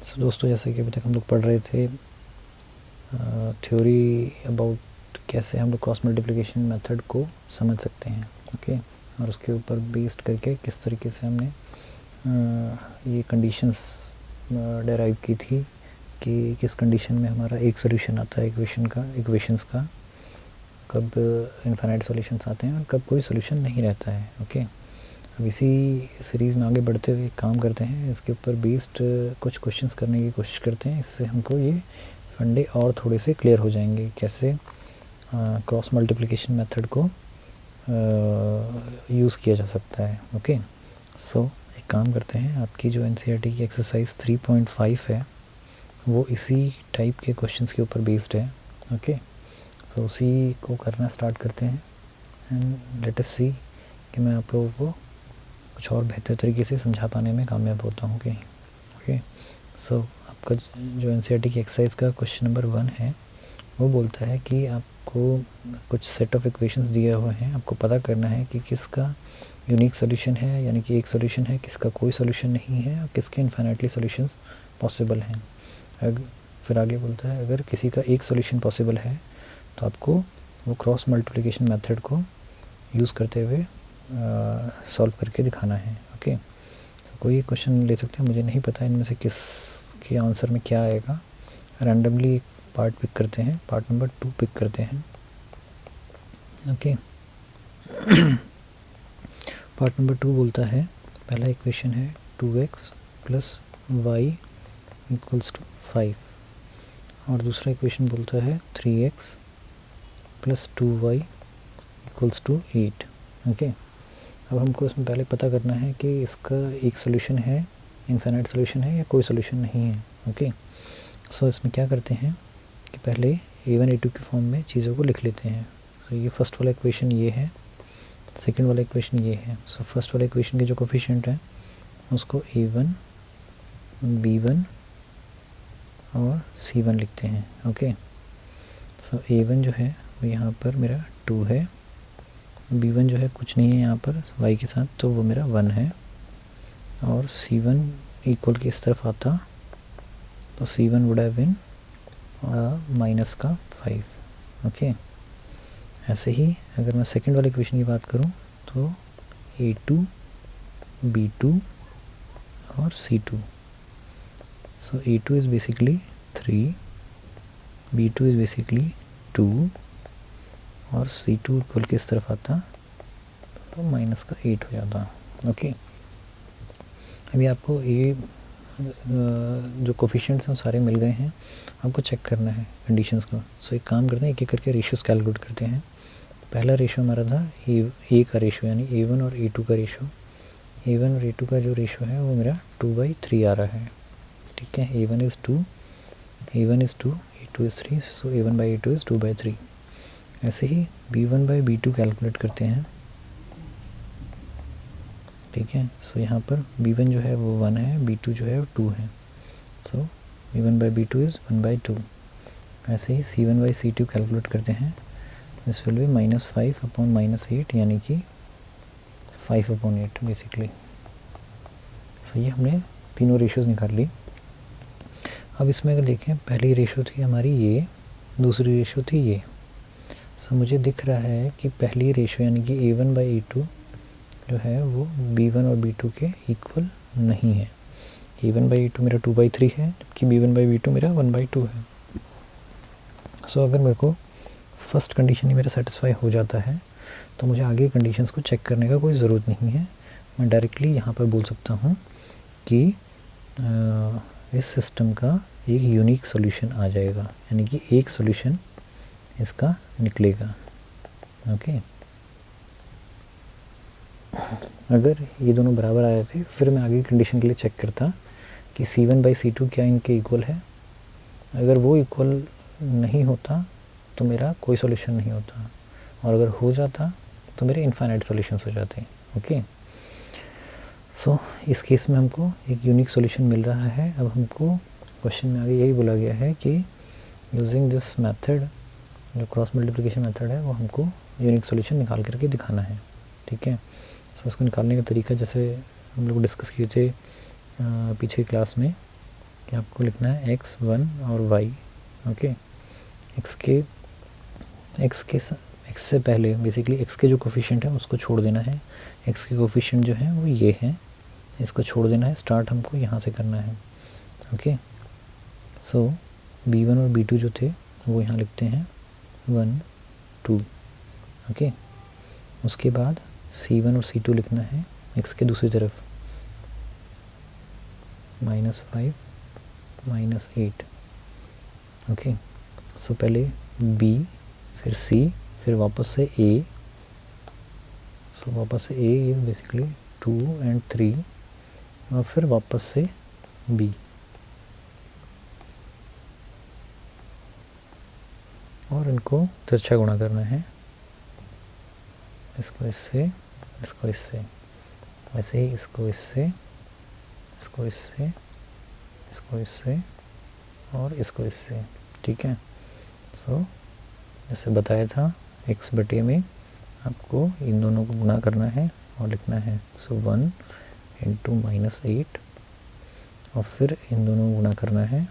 So, दोस्तों जैसे कि अभी तक हम लोग पढ़ रहे थे थ्योरी अबाउट कैसे हम लोग क्रॉस मल्टीप्लिकेशन मेथड को समझ सकते हैं, ओके। और उसके ऊपर बेस्ड करके किस तरीके से हमने ये कंडीशंस डेराइव की थी कि किस कंडीशन में हमारा एक सॉल्यूशन आता है इक्वेशंस का, कब इनफाइनाइट सॉल्यूशंस आते हैं और कब कोई सॉल्यूशन नहीं रहता है, ओके। अब इसी सीरीज़ में आगे बढ़ते हुए काम करते हैं, इसके ऊपर बेस्ड कुछ क्वेश्चंस करने की कोशिश करते हैं। इससे हमको ये फंडे और थोड़े से क्लियर हो जाएंगे कैसे क्रॉस मल्टीप्लिकेशन मेथड को यूज़ किया जा सकता है, ओके। सो एक काम करते हैं, आपकी जो एनसीईआरटी की एक्सरसाइज 3.5 है वो इसी टाइप के क्वेश्चंस के ऊपर बेस्ड है, ओके। सो उसी को करना स्टार्ट करते हैं एंड लेट अस सी कि मैं आप लोगों को कुछ और बेहतर तरीके से समझा पाने में कामयाब होता हूँ कि नहीं, ओके। सो आपका जो एनसीईआरटी की एक्सरसाइज का क्वेश्चन नंबर 1 है वो बोलता है कि आपको कुछ सेट ऑफ इक्वेशंस दिए हुए हैं, आपको पता करना है कि किसका यूनिक सोल्यूशन है, यानी कि एक सोल्यूशन है, किसका कोई सोल्यूशन नहीं है और किसके इनफाइनाइटली सोल्यूशंस पॉसिबल हैं। फिर आगे बोलता है अगर किसी का एक सोल्यूशन पॉसिबल है तो आपको वो क्रॉस मल्टीप्लिकेशन मेथड को यूज़ करते हुए सॉल्व करके दिखाना है, ओके। तो कोई क्वेश्चन ले सकते हैं, मुझे नहीं पता इनमें से किस के आंसर में क्या आएगा। रैंडमली एक पार्ट पिक करते हैं, पार्ट नंबर 2 पिक करते हैं, ओके। पार्ट नंबर 2 बोलता है, पहला इक्वेशन है 2x plus Y equals to 5 और दूसरा इक्वेशन बोलता है 3x plus 2y equals to 8, okay. अब हमको इसमें पहले पता करना है कि इसका एक सोल्यूशन है, इनफाइनाइट सोल्यूशन है या कोई सोल्यूशन नहीं है, ओके। सो इसमें क्या करते हैं कि पहले a1 a2 के फॉर्म में चीज़ों को लिख लेते हैं। तो ये फर्स्ट वाला इक्वेशन ये है, सेकंड वाला इक्वेशन ये है। सो फर्स्ट वाला इक्वेशन के जो कोफिशिएंट है उसको a1 b1 और c1 लिखते हैं, ओके। सो a1 जो है वो यहाँ पर मेरा 2 है, b1 जो है कुछ नहीं है यहाँ पर y के साथ, तो वो मेरा 1 है, और c1 इक्वल के इस तरफ आता तो c1 would have been minus का 5, ओके। ऐसे ही अगर मैं सेकंड वाले इक्वेशन की बात करूँ तो a2 b2 और c2। So a2 is basically 3, b2 is basically 2 और c2 इक्वल के इस तरफ आता तो माइनस का 8 हो जाता, ओके। अभी आपको ये जो कोफिशिएंट्स हैं सारे मिल गए हैं, आपको चेक करना है कंडीशंस को। सो एक काम करते हैं, एक एक करके रेशियोज कैलकुलेट करते हैं। पहला रेशियो हमारा था ए का रेशियो, यानी a1 और a2 का रेशियो। a1 और a2 का जो रेशियो है वो मेरा 2/3 आ रहा है, ठीक है। a1 is 2, a2 is 3, so a1/a2 is 2/3। ऐसे ही b1/b2 कैलकुलेट करते हैं, ठीक है। सो यहाँ पर b1 जो है वो 1 है, b2 जो है वो 2 है, सो b1/b2 इज़ 1/2। ऐसे ही c1/c2 कैलकुलेट करते हैं, दिस विल बी -5 अपॉन -8, यानी कि 5/8 बेसिकली। सो ये हमने तीनों रेशियोज़ निकाल ली। अब इसमें अगर देखें, पहली रेशियो थी हमारी ये, दूसरी रेशियो थी ये। सो मुझे दिख रहा है कि पहली रेशियो यानी कि a1/a2 जो है वो b1 और b2 के इक्वल नहीं है। a1/a2 मेरा 2/3 है, जबकि b1/b2 मेरा 1/2 है। सो अगर मेरे को फर्स्ट कंडीशन ही मेरा सेटिस्फाई हो जाता है तो मुझे आगे कंडीशंस को चेक करने का कोई ज़रूरत नहीं है। मैं डायरेक्टली यहाँ पर बोल सकता हूँ कि इस सिस्टम का एक यूनिक सॉल्यूशन आ जाएगा, यानी कि एक सॉल्यूशन इसका निकलेगा, ओके। अगर ये दोनों बराबर आए थे फिर मैं आगे कंडीशन के लिए चेक करता कि c1/c2 क्या इनके इक्वल है। अगर वो इक्वल नहीं होता तो मेरा कोई सॉल्यूशन नहीं होता, और अगर हो जाता तो मेरे इनफाइनाइट सॉल्यूशंस हो जाते हैं, ओके। सो इस केस में हमको एक यूनिक सॉल्यूशन मिल रहा है। अब हमको क्वेश्चन में आगे यही बोला गया है कि यूजिंग दिस मेथड, जो क्रॉस मल्टीप्लिकेशन मेथड है, वो हमको यूनिक सॉल्यूशन निकाल करके दिखाना है, ठीक है। सो इसको निकालने का तरीका जैसे हम लोग डिस्कस किए थे पीछे क्लास में, कि आपको लिखना है x 1 और y। ओके, x से पहले बेसिकली x के जो कोफिशिएंट है उसको छोड़ देना है। x के कोफिशिएंट जो है वो ये है, इसको छोड़ देना है। स्टार्ट हमको यहाँ से करना है। ओके, सो b1 और b2 जो थे वो यहाँ लिखते हैं 1 2। ओके, उसके बाद c1 और c2 लिखना है x के दूसरी तरफ, -5 -8। ओके, सो पहले b, फिर c, फिर वापस से a। सो वापस से a इज़ बेसिकली 2 and 3, और फिर वापस से b। और इनको तिरछा गुणा करना है, इसको इससे, इसको इससे, वैसे ही इसको इससे, इसको इससे, इसको इससे और इसको इससे। ठीक है, सो जैसे बताया था x बटे में आपको इन दोनों को गुणा करना है और लिखना है। सो 1 × -8, और फिर इन दोनों को गुणा करना है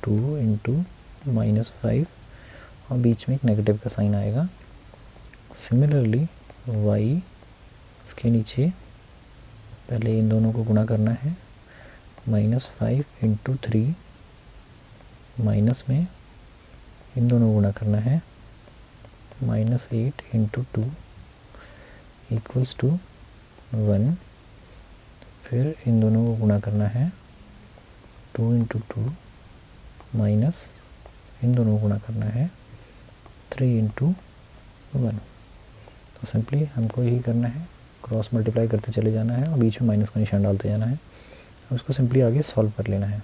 2 × -5, और बीच में एक नेगेटिव का साइन आएगा। सिमिलरली y, इसके नीचे पहले इन दोनों को गुणा करना है, -5 × 3, माइनस में इन दोनों को गुणा करना है, -8 × 2 = 1, फिर इन दोनों को गुणा करना है 2 × 2, माइनस इन दोनों को गुणा करना है 3 × 1। तो सिंपली हमको यही करना है, क्रॉस मल्टीप्लाई करते चले जाना है और बीच में माइनस का निशान डालते जाना है। उसको सिंपली आगे सॉल्व कर लेना है।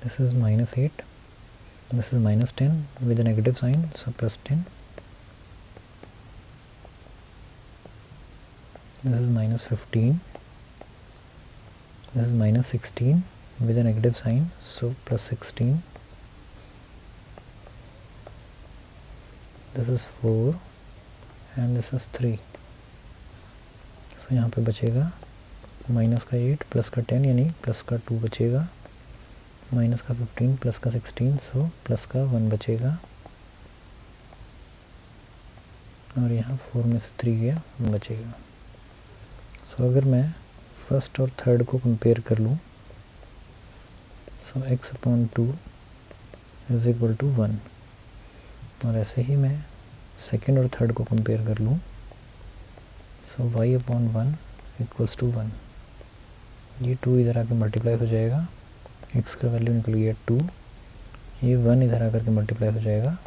This is -8, this is -10 with a negative sign, so +10, this is -15, this is -16 with a negative sign, so +16, this is 4 and this is 3। so यहाँ पे बचेगा माइनस का 8 प्लस का 10 यानी प्लस का 2 बचेगा, माइनस का 15 प्लस का 16, सो प्लस का 1 बचेगा, और यहाँ 4 में से 3 गया, 1 बचेगा। सो अगर मैं फर्स्ट और थर्ड को कंपेयर कर लूँ, सो x/2 = 1, और ऐसे ही मैं सेकेंड और थर्ड को कंपेयर कर लूँ, सो y/1 = 1। ये 2 इधर आके मल्टीप्लाई हो जाएगा, x का वैल्यू निकल गया 2, ये 1 इधर आकर के मल्टीप्लाई हो जाएगा,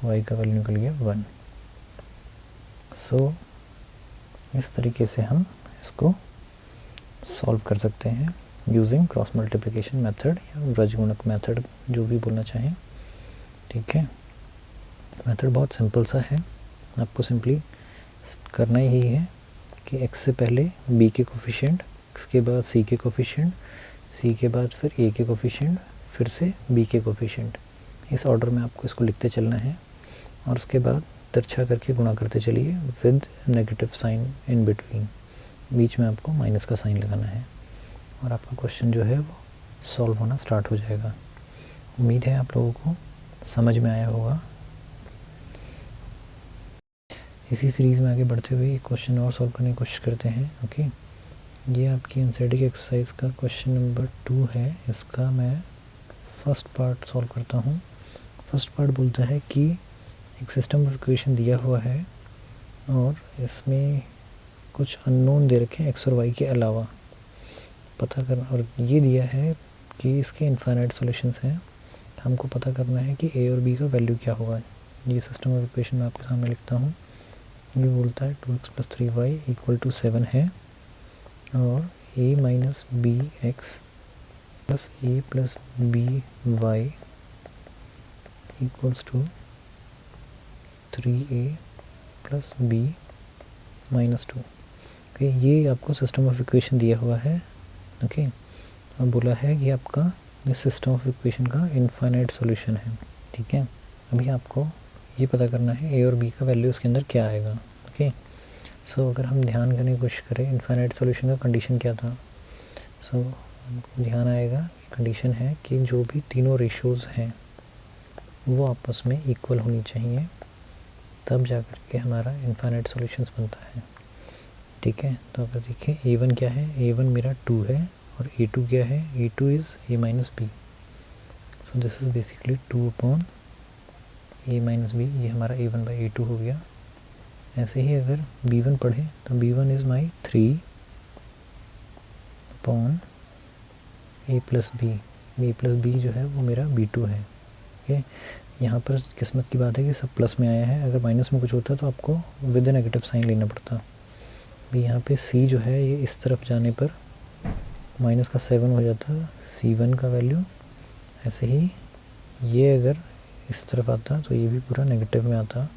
y का वैल्यू निकल गया 1। सो इस तरीके से हम इसको सॉल्व कर सकते हैं यूजिंग क्रॉस मल्टीप्लिकेशन मेथड या व्रजगुणक मेथड, जो भी बोलना चाहें। ठीक है, मेथड बहुत सिंपल सा है। आपको सिंपली करना ही है कि x से पहले b के कोफिशिएंट, x के बाद c के कोफिशिएंट, c के बाद फिर a के कोफिशिएंट, फिर से b के कोफिशिएंट, इस ऑर्डर में आपको इसको लिखते चलना है, और उसके बाद तिरछा करके गुणा करते चलिए with negative sign in between. बीच में आपको माइनस का साइन लगाना है, और आपका क्वेश्चन जो है वो सॉल्व होना स्टार्ट हो जाएगा। उम्मीद है आप लोगों को समझ में आया होगा। इसी सीरीज़ में आगे बढ़ते हुए एक क्वेश्चन और सॉल्व करने की कोशिश करते हैं। ओके, ये आपकी एनसीईआरटी एक्सरसाइज का क्वेश्चन नंबर 2 है। इसका मैं फर्स्ट पार्ट सॉल्व करता हूँ। फर्स्ट पार्ट बोलता है कि एक सिस्टम ऑफ इक्वेशन दिया हुआ है और इसमें कुछ अननोन दे रखे हैं x और y के अलावा, पता करना, और ये दिया है कि इसके इनफाइनाइट सॉल्यूशंस हैं। हमको पता करना है कि a और b का वैल्यू क्या होगा। ये सिस्टम ऑफ इक्वेशन मैं आपके सामने लिखता हूँ। ये बोलता है 2x + 3y = 7 है, और a - bx + a + by = 3a + b - 2। Okay, ये आपको सिस्टम ऑफ इक्वेशन दिया हुआ है। ओके, और बोला है कि आपका इस सिस्टम ऑफ इक्वेशन का इनफाइनाइट सॉल्यूशन है। ठीक है, अभी आपको ये पता करना है a और b का वैल्यू उसके अंदर क्या आएगा। ओके, सो अगर हम ध्यान करने की कोशिश करें, इनफाइनाइट सॉल्यूशन का कंडीशन क्या था। सो हमको ध्यान आएगा कंडीशन है कि जो भी तीनों रेशोज़ हैं वो आपस में इक्वल होनी चाहिए, तब जाकर के हमारा इनफाइनाइट सॉल्यूशंस बनता है। ठीक है, तो अगर देखें a1 क्या है, a1 मेरा 2 है और a2 क्या है, a2 is a minus B. So this is basically 2 upon a minus B, ये हमारा a1 बाई a2 हो गया। ऐसे ही अगर b1 पढ़े तो b1 is my 3 upon a plus B जो है वो मेरा b2 है। ओके, यहाँ पर किस्मत की बात है कि सब प्लस में आया है, अगर माइनस में कुछ होता तो आपको विद ए नेगेटिव साइन लेना पड़ता। भी यहाँ पे c जो है ये इस तरफ जाने पर माइनस का 7 हो जाता c1 का वैल्यू। ऐसे ही ये अगर इस तरफ आता तो ये भी पूरा नेगेटिव में आता,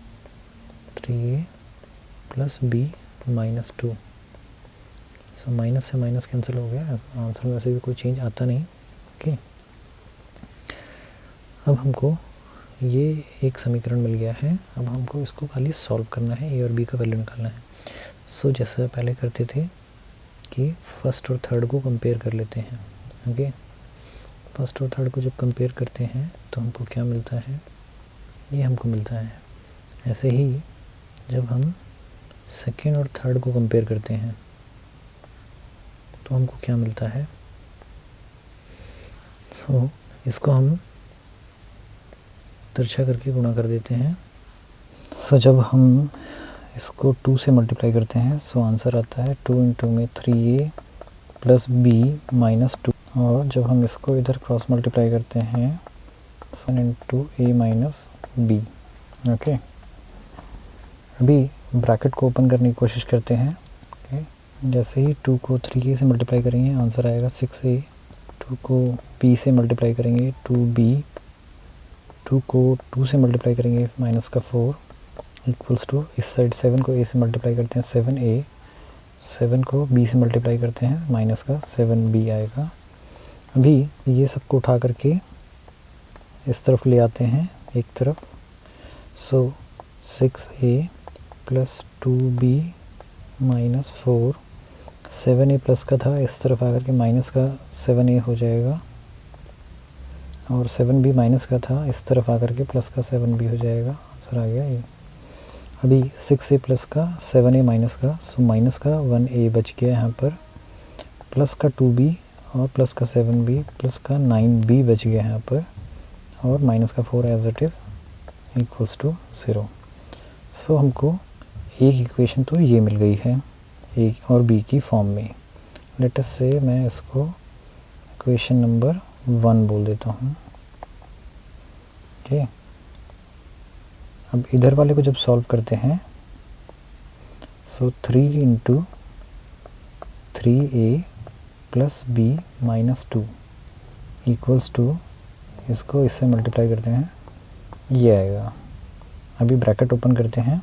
3a plus b minus 2। So minus से माइनस कैंसिल हो गया, आंसर में वैसे भी कोई चेंज आता नहीं। ओके, अब हमको ये एक समीकरण मिल गया है, अब हमको इसको खाली सॉल्व करना है, a और b का वैल्यू निकालना है। सो जैसे पहले करते थे कि फर्स्ट और थर्ड को कंपेयर कर लेते हैं। ओके, फर्स्ट और थर्ड को जब कंपेयर करते हैं तो हमको क्या मिलता है, ये हमको मिलता है। ऐसे ही जब हम सेकेंड और थर्ड को कंपेयर करते हैं तो हमको क्या मिलता है। सो इसको हम तिरछा करके गुणा कर देते हैं। सो जब हम इसको 2 से मल्टीप्लाई करते हैं सो आंसर आता है 2 इंटू में 3a प्लस b माइनस 2, और जब हम इसको इधर क्रॉस मल्टीप्लाई करते हैं 1 into a minus b। Okay, अभी ब्रैकेट को ओपन करने की कोशिश करते हैं। ओके, जैसे ही 2 को 3a से मल्टीप्लाई करेंगे आंसर आएगा 6a, 2 को b से मल्टीप्लाई करेंगे 2b, 2 को 2 से मल्टीप्लाई करेंगे माइनस का 4 इक्वल्स टू, इस साइड 7 को a से मल्टीप्लाई करते हैं 7a, 7 को b से मल्टीप्लाई करते हैं माइनस का 7b आएगा। अभी ये सबको उठा करके इस तरफ ले आते हैं एक तरफ। सो 6a plus 2b minus 4, 7a plus का था इस तरफ आकर के माइनस का 7a हो जाएगा, और 7b माइनस का था इस तरफ आकर के प्लस का 7b हो जाएगा। आंसर आ गया ये। अभी 6a प्लस का 7a माइनस का, सो माइनस का 1a बच गया यहाँ पर, प्लस का 2b और प्लस का 7b प्लस का 9b बच गया यहाँ पर, और माइनस का 4 as it is equals to 0। So हमको एक इक्वेशन तो ये मिल गई है a और b की फॉर्म में। लेट अस से मैं इसको इक्वेशन नंबर 1 बोल देता हूँ। ओके, अब इधर वाले को जब सॉल्व करते हैं so 3 into 3a plus b minus 2 equals to, इसको इससे मल्टीप्लाई करते हैं ये आएगा। अभी ब्रैकेट ओपन करते हैं,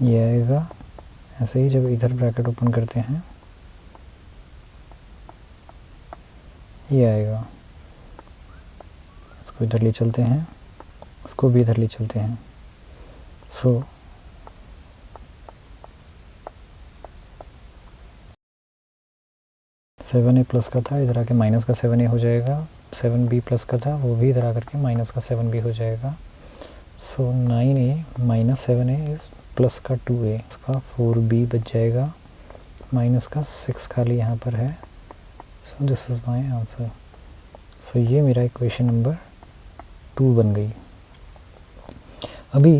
ये आएगा। ऐसे ही जब इधर ब्रैकेट ओपन करते हैं ये आएगा। इसको इधर ले चलते हैं, इसको भी इधर ले चलते हैं। सो सेवन ए प्लस का था इधर आके माइनस का 7a हो जाएगा, 7b प्लस का था वो भी इधर आकर के माइनस का 7b हो जाएगा। सो 9a minus 7a is plus का 2a, इसका 4b बच जाएगा, माइनस का 6 खाली यहाँ पर है। So this is my answer. So ये मेरा इक्वेशन नंबर 2 बन गई। अभी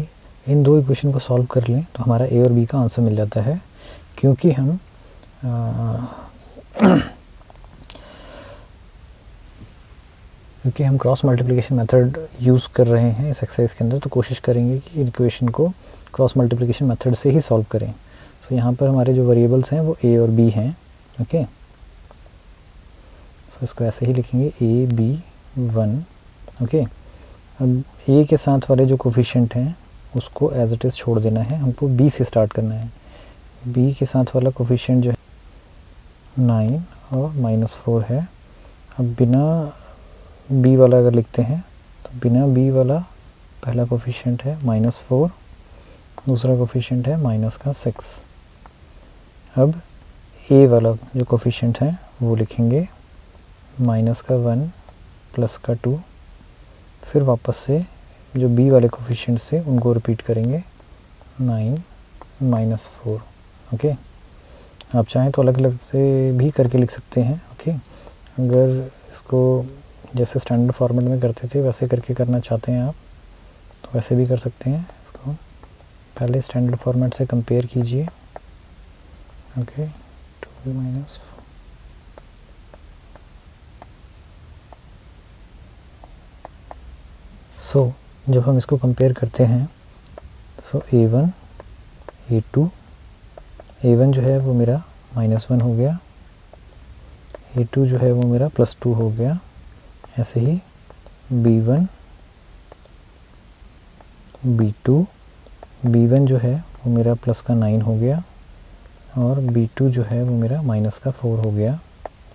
इन दो इक्वेशन को सॉल्व कर लें तो हमारा a और b का आंसर मिल जाता है, क्योंकि हम क्रॉस मल्टीप्लिकेशन मेथड यूज़ कर रहे हैं इस एक्सरसाइज के अंदर, तो कोशिश करेंगे कि इक्वेशन को क्रॉस मल्टीप्लिकेशन मेथड से ही सॉल्व करें। सो यहाँ पर हमारे जो वेरिएबल्स हैं वो a और b हैं। ओके, सो इसको ऐसे ही लिखेंगे a b 1। ओके, अब a के साथ वाले जो कोफिशिएंट हैं उसको एज इट इज़ छोड़ देना है, हमको b से स्टार्ट करना है। b के साथ वाला कोफिशिएंट जो है 9 और -4 है। अब बिना b वाला अगर लिखते हैं तो बिना b वाला पहला कोफिशिएंट है -4, दूसरा कोफिशिएंट है -6। अब ए वाला जो कोफिशिएंट है वो लिखेंगे -1 +2, फिर वापस से जो बी वाले कोफिशिएंट से उनको रिपीट करेंगे 9 -4। ओके, आप चाहें तो अलग अलग से भी करके लिख सकते हैं। ओके, अगर इसको जैसे स्टैंडर्ड फॉर्मेट में करते थे वैसे करके करना चाहते हैं आप तो वैसे भी कर सकते हैं। इसको पहले स्टैंडर्ड फॉर्मेट से कंपेयर कीजिए। ओके, 2 -4। सो जब हम इसको कंपेयर करते हैं सो A1 A2, A1 जो है वो मेरा -1 हो गया, A2 जो है वो मेरा +2 हो गया। ऐसे ही B1 B2, B1 जो है वो मेरा +9 हो गया और B2 जो है वो मेरा -4 हो गया।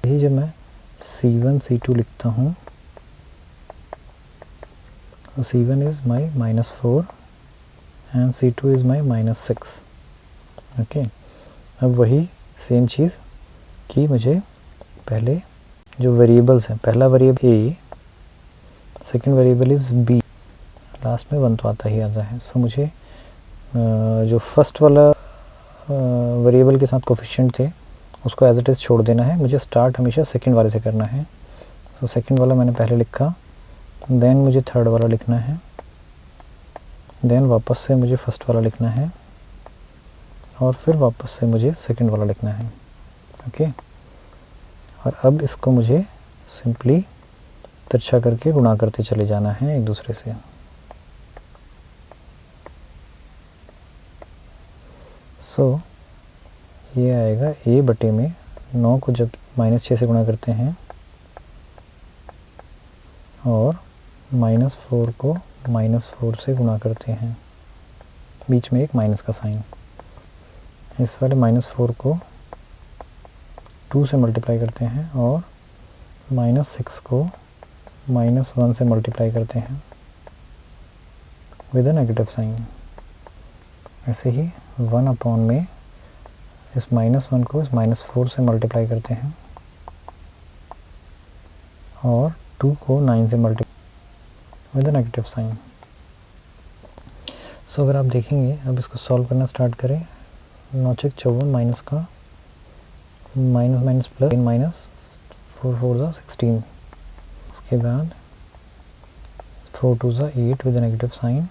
यही जब मैं C1 C2 लिखता हूँ तो C1 is my -4 and C2 is my -6। Okay, अब वही सेम चीज़ कि मुझे पहले जो वेरिएबल्स हैं, पहला variable A, second variable is B, last में 1 तो आता ही आता है। सो मुझे जो फर्स्ट वाला वेरिएबल के साथ कोफिशिएंट थे उसको एज इट इज़ छोड़ देना है, मुझे स्टार्ट हमेशा सेकंड वाले से करना है। सो सेकंड वाला मैंने पहले लिखा, देन मुझे थर्ड वाला लिखना है, देन वापस से मुझे फर्स्ट वाला लिखना है और फिर वापस से मुझे सेकंड वाला लिखना है। ओके, और अब इसको मुझे सिंपली तिरछा करके गुणा करते चले जाना है एक दूसरे से। सो ये आएगा A बटे में 9 को जब -6 से गुणा करते हैं और -4 को -4 से गुणा करते हैं, बीच में एक माइनस का साइन। इस वाले -4 को 2 से मल्टीप्लाई करते हैं और -6 को -1 से मल्टीप्लाई करते हैं विद अ नेगेटिव साइन। ऐसे ही 1 में इस -1 को इस -4 से मल्टीप्लाई करते हैं और 2 को 9 से multiply with a negative sign. So अगर आप देखेंगे, अब इसको सॉल्व करना स्टार्ट करें, 9 × 54 माइनस का माइनस प्लस -4 4 16, उसके बाद 4 2 8 with a negative sign,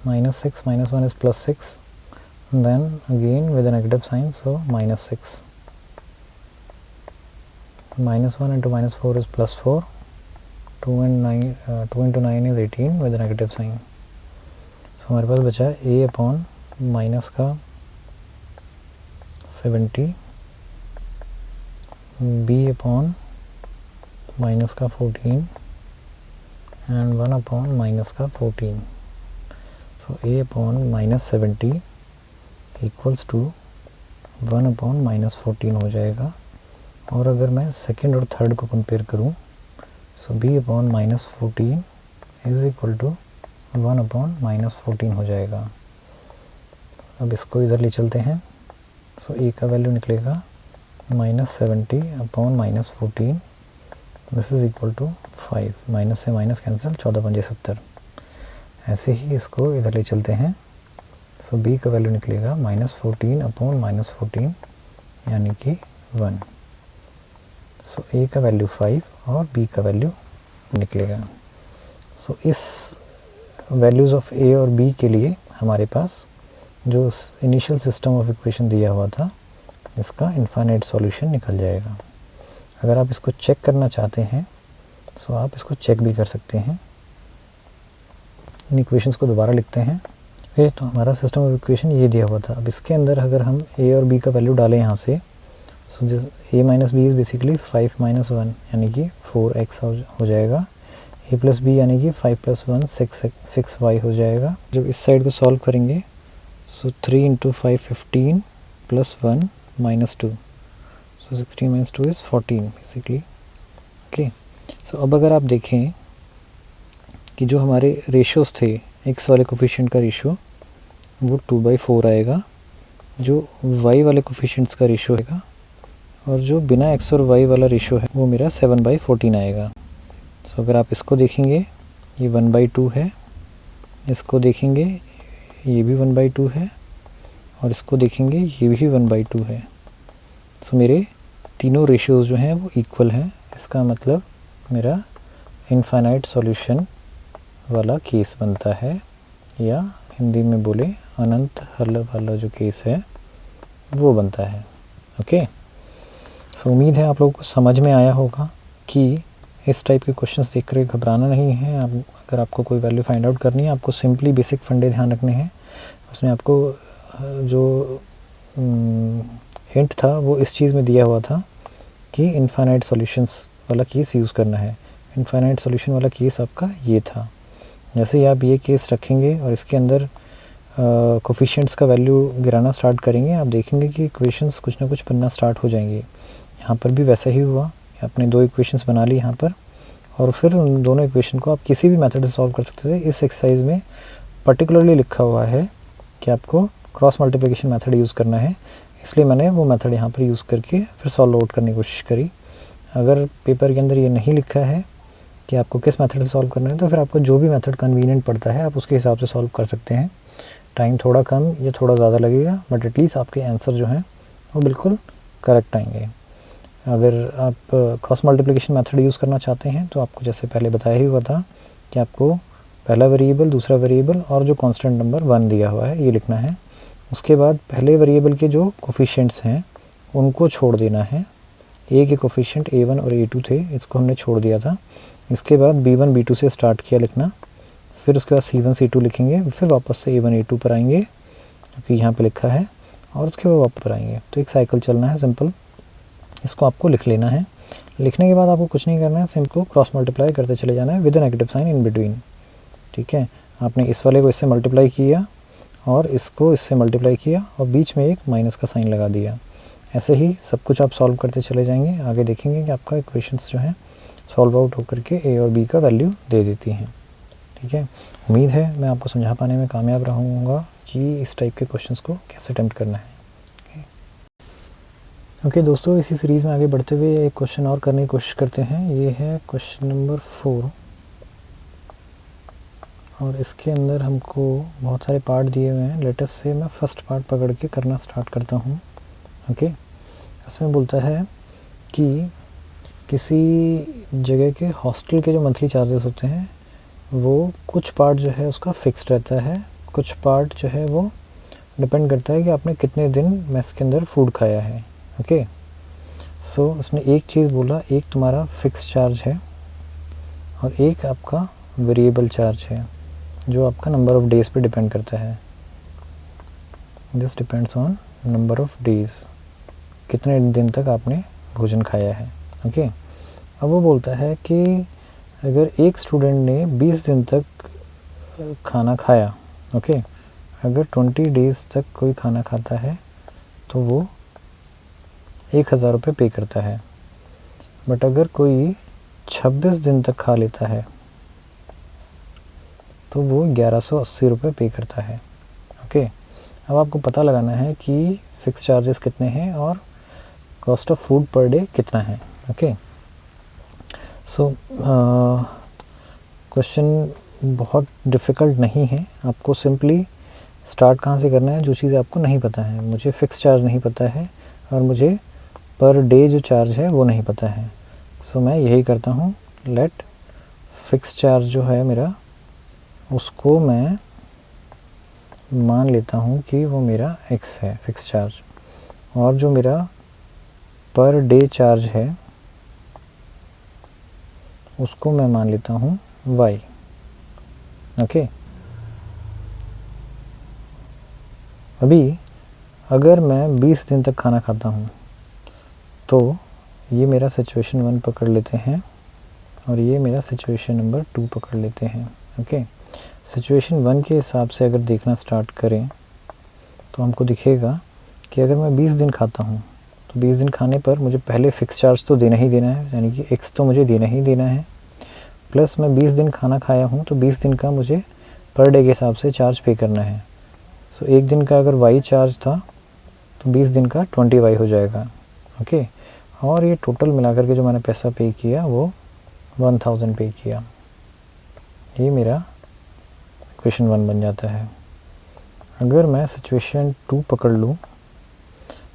-6 -1 is +6, then again with a negative sign, so -6, -1 into -4 is +4, 2 into 9 is 18 with a negative sign। so हमारे पास बचा A अपॉन माइनस का 70, B अपॉन माइनस का 14 and 1 upon minus का 14। so A upon -70 equals to 1 upon -14 हो जाएगा। और अगर मैं सेकंड और थर्ड को कंपेयर करूं so B upon -14 is equal to 1 upon -14 हो जाएगा। अब इसको इधर ले चलते हैं। सो A का वैल्यू निकलेगा -70 upon -14, this is equal to 5, minus से माइनस कैंसिल, 14 × 70। ऐसे ही इसको इधर ले चलते हैं। सो B का वैल्यू निकलेगा -14 अपॉन -14 यानी कि 1। सो A का वैल्यू 5 और B का वैल्यू निकलेगा। सो इस वैल्यूज़ ऑफ A और B के लिए हमारे पास जो इनिशियल सिस्टम ऑफ इक्वेशन दिया हुआ था इसका इनफाइनाइट सॉल्यूशन निकल जाएगा। अगर आप इसको चेक करना चाहते हैं सो आप इसको चेक भी कर सकते हैं। इन इक्वेशंस को दोबारा लिखते हैं। ओके, तो हमारा सिस्टम ऑफ इक्वेशन ये दिया हुआ था। अब इसके अंदर अगर हम A और B का वैल्यू डालें यहाँ से, सो जिस A - B इज़ बेसिकली 5 - 1 यानी कि 4x हो जाएगा। A + B यानी कि 5 + 1 6y हो जाएगा। जब इस साइड को सॉल्व करेंगे सो 3 × 5 15 + 1 -2, सो 16 - 2 इज़ 14 बेसिकली। ओके, सो अब अगर आप देखें कि जो हमारे रेशोज़ थे x वाले कोफिशिएंट का रेशो वो 2/4 आएगा, जो y वाले कोफिशिएंट्स का रेशो है, और जो बिना x और y वाला रेशो है वो मेरा 7/14 आएगा। सो अगर आप इसको देखेंगे ये 1/2 है, इसको देखेंगे ये भी 1/2 है, और इसको देखेंगे ये भी 1/2 है। सो मेरे तीनों रेशियोज़ जो हैं वो इक्वल हैं। इसका मतलब मेरा इनफाइनाइट सॉल्यूशन वाला केस बनता है, या हिंदी में बोले अनंत हल वाला जो केस है वो बनता है। ओके, सो उम्मीद है आप लोगों को समझ में आया होगा कि इस टाइप के क्वेश्चंस देख कर घबराना नहीं है। अगर आपको कोई वैल्यू फाइंड आउट करनी है, आपको सिंपली बेसिक फंडे ध्यान रखने हैं। उसने आपको जो हिंट था वो इस चीज़ में दिया हुआ था कि इनफाइनाइट सॉल्यूशंस वाला केस यूज़ करना है। इनफाइनाइट सॉल्यूशन वाला केस आपका ये था। जैसे ही आप ये केस रखेंगे और इसके अंदर कोफिशिएंट्स का वैल्यू गिराना स्टार्ट करेंगे, आप देखेंगे कि इक्वेशंस कुछ ना कुछ बनना स्टार्ट हो जाएंगे। यहाँ पर भी वैसा ही हुआ, आपने 2 इक्वेशंस बना ली यहाँ पर, और फिर उन दोनों इक्वेशन को आप किसी भी मेथड से सॉल्व कर सकते थे। इस एक्सरसाइज में पर्टिकुलरली लिखा हुआ है कि आपको क्रॉस मल्टीप्लिकेशन मेथड यूज़ करना है, इसलिए मैंने वो मेथड यहाँ पर यूज़ करके फिर सॉल्व आउट करने की कोशिश करी। अगर पेपर के अंदर ये नहीं लिखा है कि आपको किस मेथड से सॉल्व करना है, तो फिर आपको जो भी मेथड कन्वीनियंट पड़ता है आप उसके हिसाब से सॉल्व कर सकते हैं। टाइम थोड़ा कम या थोड़ा ज़्यादा लगेगा, बट एटलीस्ट आपके आंसर जो हैं वो बिल्कुल करेक्ट आएंगे। अगर आप क्रॉस मल्टीप्लिकेशन मेथड यूज़ करना चाहते हैं तो आपको जैसे पहले बताया ही हुआ था कि आपको पहला वेरिएबल, दूसरा वेरिएबल और जो कांस्टेंट नंबर 1 दिया हुआ है ये लिखना है। उसके बाद पहले वेरिएबल के जो कोफिशिएंट्स हैं उनको छोड़ देना है। ए के कोफिशिएंट A1 और A2 थे, इसको हमने छोड़ दिया था। इसके बाद B1 B2 से स्टार्ट किया लिखना, फिर उसके बाद C1 C2 लिखेंगे, फिर वापस से A1 A2 पर आएंगे क्योंकि यहाँ पे लिखा है, और उसके बाद वापस पर आएंगे। तो एक साइकिल चलना है सिंपल, इसको आपको लिख लेना है। लिखने के बाद आपको कुछ नहीं करना है, सिंपल क्रॉस मल्टीप्लाई करते चले जाना है with negative sign in between. ठीक है, आपने इस वाले को इससे मल्टीप्लाई किया और इसको इससे मल्टीप्लाई किया और बीच में एक माइनस का साइन लगा दिया। ऐसे ही सब कुछ आप सॉल्व करते चले जाएंगे। आगे देखेंगे कि आपका इक्वेशंस जो हैं सॉल्व आउट होकर के ए और बी का वैल्यू दे देती हैं। ठीक है, उम्मीद है मैं आपको समझा पाने में कामयाब रहूँगा कि इस टाइप के क्वेश्चंस को कैसे अटेम्प्ट करना है। ओके दोस्तों, इसी सीरीज़ में आगे बढ़ते हुए एक क्वेश्चन और करने की कोशिश करते हैं। ये है क्वेश्चन नंबर 4, और इसके अंदर हमको बहुत सारे पार्ट दिए हुए हैं। लेटेस्ट से मैं फर्स्ट पार्ट पकड़ के करना स्टार्ट करता हूँ। ओके, इसमें बोलता है कि किसी जगह के हॉस्टल के जो मंथली चार्जेस होते हैं वो कुछ पार्ट जो है उसका फिक्स्ड रहता है, कुछ पार्ट जो है वो डिपेंड करता है कि आपने कितने दिन मेस के अंदर फूड खाया है। ओके, सो उसने एक चीज़ बोला, एक तुम्हारा फिक्स चार्ज है और एक आपका वेरिएबल चार्ज है जो आपका नंबर ऑफ़ डेज़ पे डिपेंड करता है। This depends on number of days, कितने दिन तक आपने भोजन खाया है। ओके, अब वो बोलता है कि अगर एक स्टूडेंट ने 20 दिन तक खाना खाया, ओके, अगर 20 डेज़ तक कोई खाना खाता है तो वो 1000 रुपये पे करता है। बट अगर कोई 26 दिन तक खा लेता है तो वो 1180 रुपये पे करता है। ओके, अब आपको पता लगाना है कि फिक्स चार्जेस कितने हैं और cost of food per day कितना है। ओके, सो क्वेश्चन बहुत डिफ़िकल्ट नहीं है। आपको सिंपली स्टार्ट कहाँ से करना है, जो चीज़ आपको नहीं पता है। मुझे फ़िक्स चार्ज नहीं पता है और मुझे पर डे जो चार्ज है वो नहीं पता है। सो मैं यही करता हूँ, लेट फ़िक्स चार्ज जो है मेरा उसको मैं मान लेता हूँ कि वो मेरा x है फ़िक्स चार्ज, और जो मेरा पर डे चार्ज है उसको मैं मान लेता हूँ y। ओके, अभी अगर मैं 20 दिन तक खाना खाता हूँ तो ये मेरा सिचुएशन 1 पकड़ लेते हैं और ये मेरा सिचुएशन नंबर 2 पकड़ लेते हैं। ओके, सिचुएशन 1 के हिसाब से अगर देखना स्टार्ट करें तो हमको दिखेगा कि अगर मैं 20 दिन खाता हूँ तो 20 दिन खाने पर मुझे पहले फ़िक्स चार्ज तो देना ही देना है, यानी कि x तो मुझे देना ही देना है, प्लस मैं 20 दिन खाना खाया हूँ तो 20 दिन का मुझे पर डे के हिसाब से चार्ज पे करना है। सो एक दिन का अगर वाई चार्ज था तो 20 दिन का 20 वाई हो जाएगा। ओके, और ये टोटल मिलाकर के जो मैंने पैसा पे किया वो 1000 पे किया। ये मेरा इक्वेशन 1 बन जाता है। अगर मैं सिचुएशन 2 पकड़ लूँ,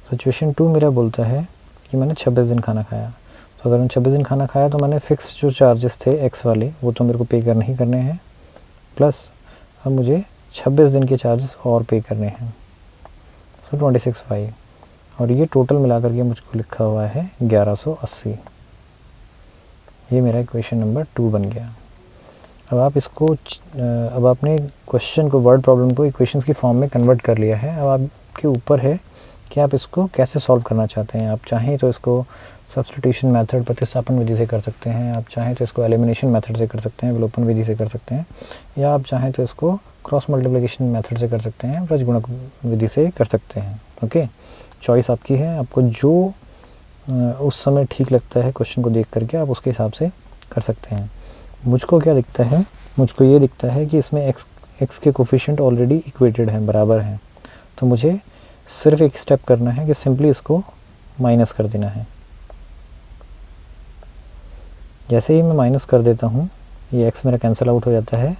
सिचुएशन 2 मेरा बोलता है कि मैंने 26 दिन खाना खाया। तो अगर मैंने 26 दिन खाना खाया तो मैंने फ़िक्स जो चार्जेस थे एक्स वाले वो तो मेरे को पे करने ही करने हैं, प्लस अब मुझे 26 दिन के चार्जेस और पे करने हैं। सो 26 वाई, और ये टोटल मिला करके मुझको लिखा हुआ है 1180। ये मेरा इक्वेशन नंबर 2 बन गया। अब आप इसको अब आपने क्वेश्चन को, वर्ड प्रॉब्लम को इक्वेशंस की फॉर्म में कन्वर्ट कर लिया है। अब आपके ऊपर है कि आप इसको कैसे सॉल्व करना चाहते हैं। आप चाहें तो इसको सब्स्टिट्यूशन मेथड, प्रतिस्थापन विधि से कर सकते हैं, आप चाहें तो इसको एलिमिनेशन मेथड से कर सकते हैं, विलोपन विधि से कर सकते हैं, या आप चाहें तो इसको क्रॉस मल्टीप्लिकेशन मेथड से कर सकते हैं, वृज्जगुणक विधि से कर सकते हैं। ओके, चॉइस आपकी है, आपको जो उस समय ठीक लगता है क्वेश्चन को देख करके आप उसके हिसाब से कर सकते हैं। मुझको क्या दिखता है, मुझको ये दिखता है कि इसमें एक्स के कोफिशिएंट ऑलरेडी इक्वेटेड हैं, बराबर हैं, तो मुझे सिर्फ एक स्टेप करना है कि सिंपली इसको माइनस कर देना है। जैसे ही मैं माइनस कर देता हूँ ये एक्स मेरा कैंसिल आउट हो जाता है।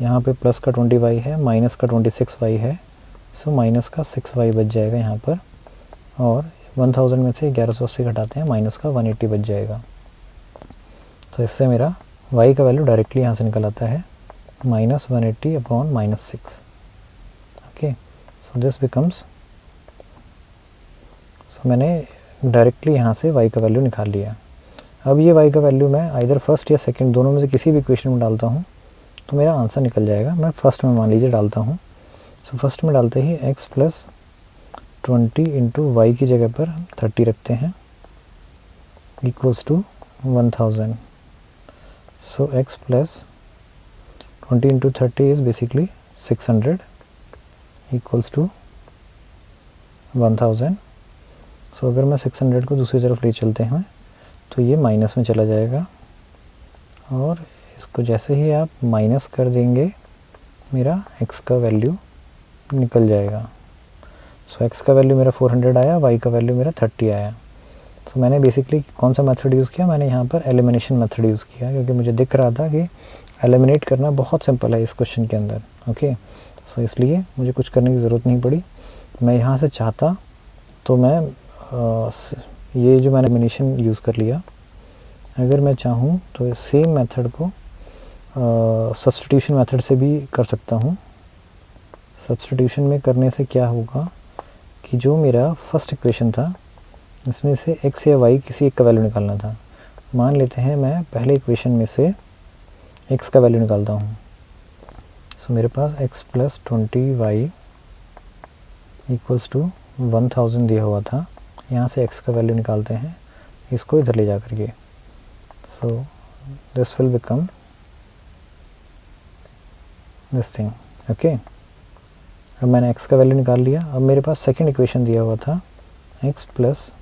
यहाँ पे प्लस का 20 वाई है, माइनस का 26 वाई है, सो माइनस का 6 वाई बच जाएगा यहाँ पर, और 1000 में से 1180 घटाते हैं, माइनस का 180 बच जाएगा। तो इससे मेरा y का वैल्यू डायरेक्टली यहाँ से निकल आता है -180 upon -6। Okay, so this becomes, so मैंने डायरेक्टली यहाँ से y का वैल्यू निकाल लिया। अब ये y का वैल्यू मैं आइदर फर्स्ट या सेकंड दोनों में से किसी भी इक्वेशन में डालता हूँ तो मेरा आंसर निकल जाएगा। मैं फर्स्ट में मान लीजिए डालता हूँ, सो फर्स्ट में डालते ही x प्लस 20 इंटू वाई की जगह पर 30 रखते हैं, equals to 1000। So x plus 20 into 30 is basically 600 equals to 1000। So अगर मैं 600 को दूसरी तरफ ले चलते हैं तो ये माइनस में चला जाएगा, और इसको जैसे ही आप माइनस कर देंगे मेरा x का वैल्यू निकल जाएगा। सो x का वैल्यू मेरा 400 आया, y का वैल्यू मेरा 30 आया। सो मैंने बेसिकली कौन सा मेथड यूज़ किया, मैंने यहाँ पर एलिमिनेशन मेथड यूज़ किया, क्योंकि मुझे दिख रहा था कि एलिमिनेट करना बहुत सिंपल है इस क्वेश्चन के अंदर। ओके, सो इसलिए मुझे कुछ करने की ज़रूरत नहीं पड़ी। मैं यहाँ से चाहता तो मैं ये जो मैंने एलिमिनेशन यूज़ कर लिया, अगर मैं चाहूँ तो सेम मेथड को सब्स्टिट्यूशन मेथड से भी कर सकता हूँ। सब्स्टिट्यूशन में करने से क्या होगा कि जो मेरा फर्स्ट इक्वेशन था इसमें से x या y किसी एक का वैल्यू निकालना था। मान लेते हैं मैं पहले इक्वेशन में से x का वैल्यू निकालता हूँ। सो मेरे पास x plus 20 y equals to 1000 दिया हुआ था। यहाँ से x का वैल्यू निकालते हैं, इसको इधर ले जा करके। सो this will become this thing. Okay, अब मैंने x का वैल्यू निकाल लिया। अब मेरे पास सेकेंड इक्वेशन दिया हुआ था x plus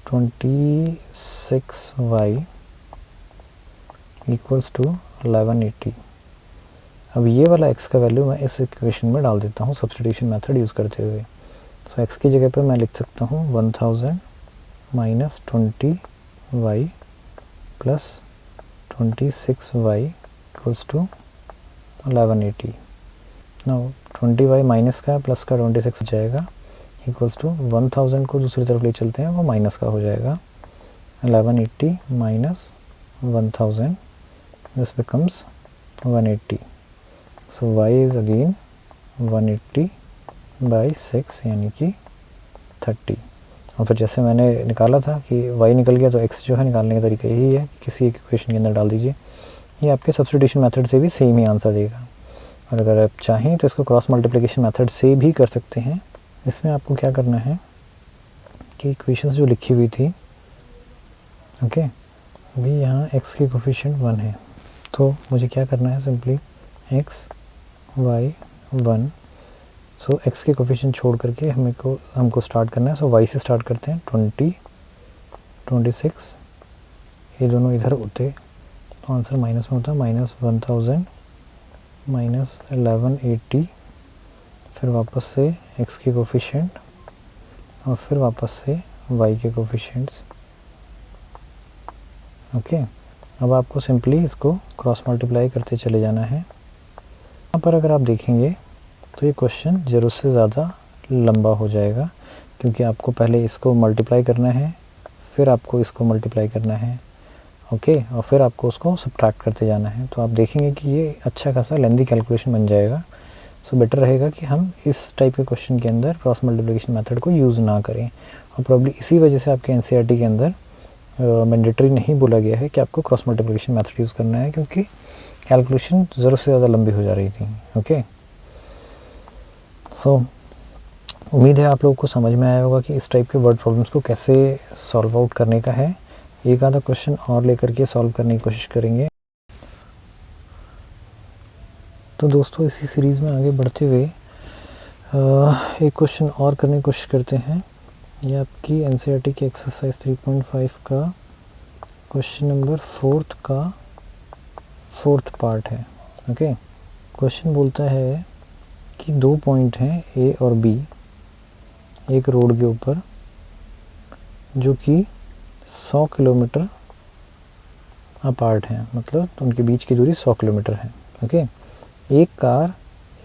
26 y equals to 1180। अब ये वाला x का वैल्यू मैं इस इक्वेशन में डाल देता हूँ सब्स्टिट्यूशन मेथड यूज़ करते हुए। सो x की जगह पर मैं लिख सकता हूँ 1000 minus 20 y plus 26 y equals to 1180। Now 20 y minus का प्लस का 26 हो जाएगा, इक्वल्स टू 1000 को दूसरी तरफ ले चलते हैं, वो माइनस का हो जाएगा 1180 minus 1000, this becomes 180। So y is again 180 by 6 यानी कि 30। और फिर जैसे मैंने निकाला था कि y निकल गया तो x जो है निकालने का तरीका यही है, किसी एक इक्वेशन के अंदर डाल दीजिए। ये आपके सब्स्टिट्यूशन मेथड से भी सेम ही आंसर देगा, और अगर आप चाहें तो इसको क्रॉस मल्टीप्लिकेशन मेथड से भी कर सकते हैं। इसमें आपको क्या करना है कि इक्वेशंस जो लिखी हुई थी, ओके, अभी यहाँ x के कोफिशिएंट 1 है, तो मुझे क्या करना है, सिंपली x y 1। सो x के कोफिशिएंट छोड़ करके हमको स्टार्ट करना है। सो y से स्टार्ट करते हैं, 20 26, ये दोनों इधर होते तो आंसर माइनस में होता, -1000 माइनस 1180, फिर वापस से x के कोफिशिएंट और फिर वापस से y के कोफिशिएंट्स। ओके, अब आपको सिंपली इसको क्रॉस मल्टीप्लाई करते चले जाना है। यहाँ पर अगर आप देखेंगे तो ये क्वेश्चन ज़रूरत से ज़्यादा लंबा हो जाएगा, क्योंकि आपको पहले इसको मल्टीप्लाई करना है, फिर आपको इसको मल्टीप्लाई करना है, ओके, और फिर आपको उसको सब्ट्रैक्ट करते जाना है। तो आप देखेंगे कि ये अच्छा खासा लेंदी कैलकुलेशन बन जाएगा। सो बेटर रहेगा कि हम इस टाइप के क्वेश्चन के अंदर क्रॉस मल्टीप्लिकेशन मेथड को यूज़ ना करें, और प्रॉब्ली इसी वजह से आपके एनसीईआरटी के अंदर मैंडेटरी नहीं बोला गया है कि आपको क्रॉस मल्टीप्लिकेशन मेथड यूज़ करना है, क्योंकि कैलकुलेशन ज़रूरत से ज़्यादा लंबी हो जा रही थी। ओके, सो उम्मीद है आप लोगों को समझ में आया होगा कि इस टाइप के वर्ड प्रॉब्लम्स को कैसे सॉल्व आउट करने का है। एक आधा क्वेश्चन और लेकर के सॉल्व करने की कोशिश करेंगे। तो दोस्तों, इसी सीरीज़ में आगे बढ़ते हुए एक क्वेश्चन और करने की कोशिश करते हैं। ये आपकी एनसीईआरटी की एक्सरसाइज 3.5 का क्वेश्चन नंबर 4 का 4th पार्ट है। ओके, क्वेश्चन बोलता है कि 2 पॉइंट हैं ए और बी एक रोड के ऊपर, जो कि 100 किलोमीटर अपार्ट हैं, मतलब उनके बीच की दूरी 100 किलोमीटर है। ओके, एक कार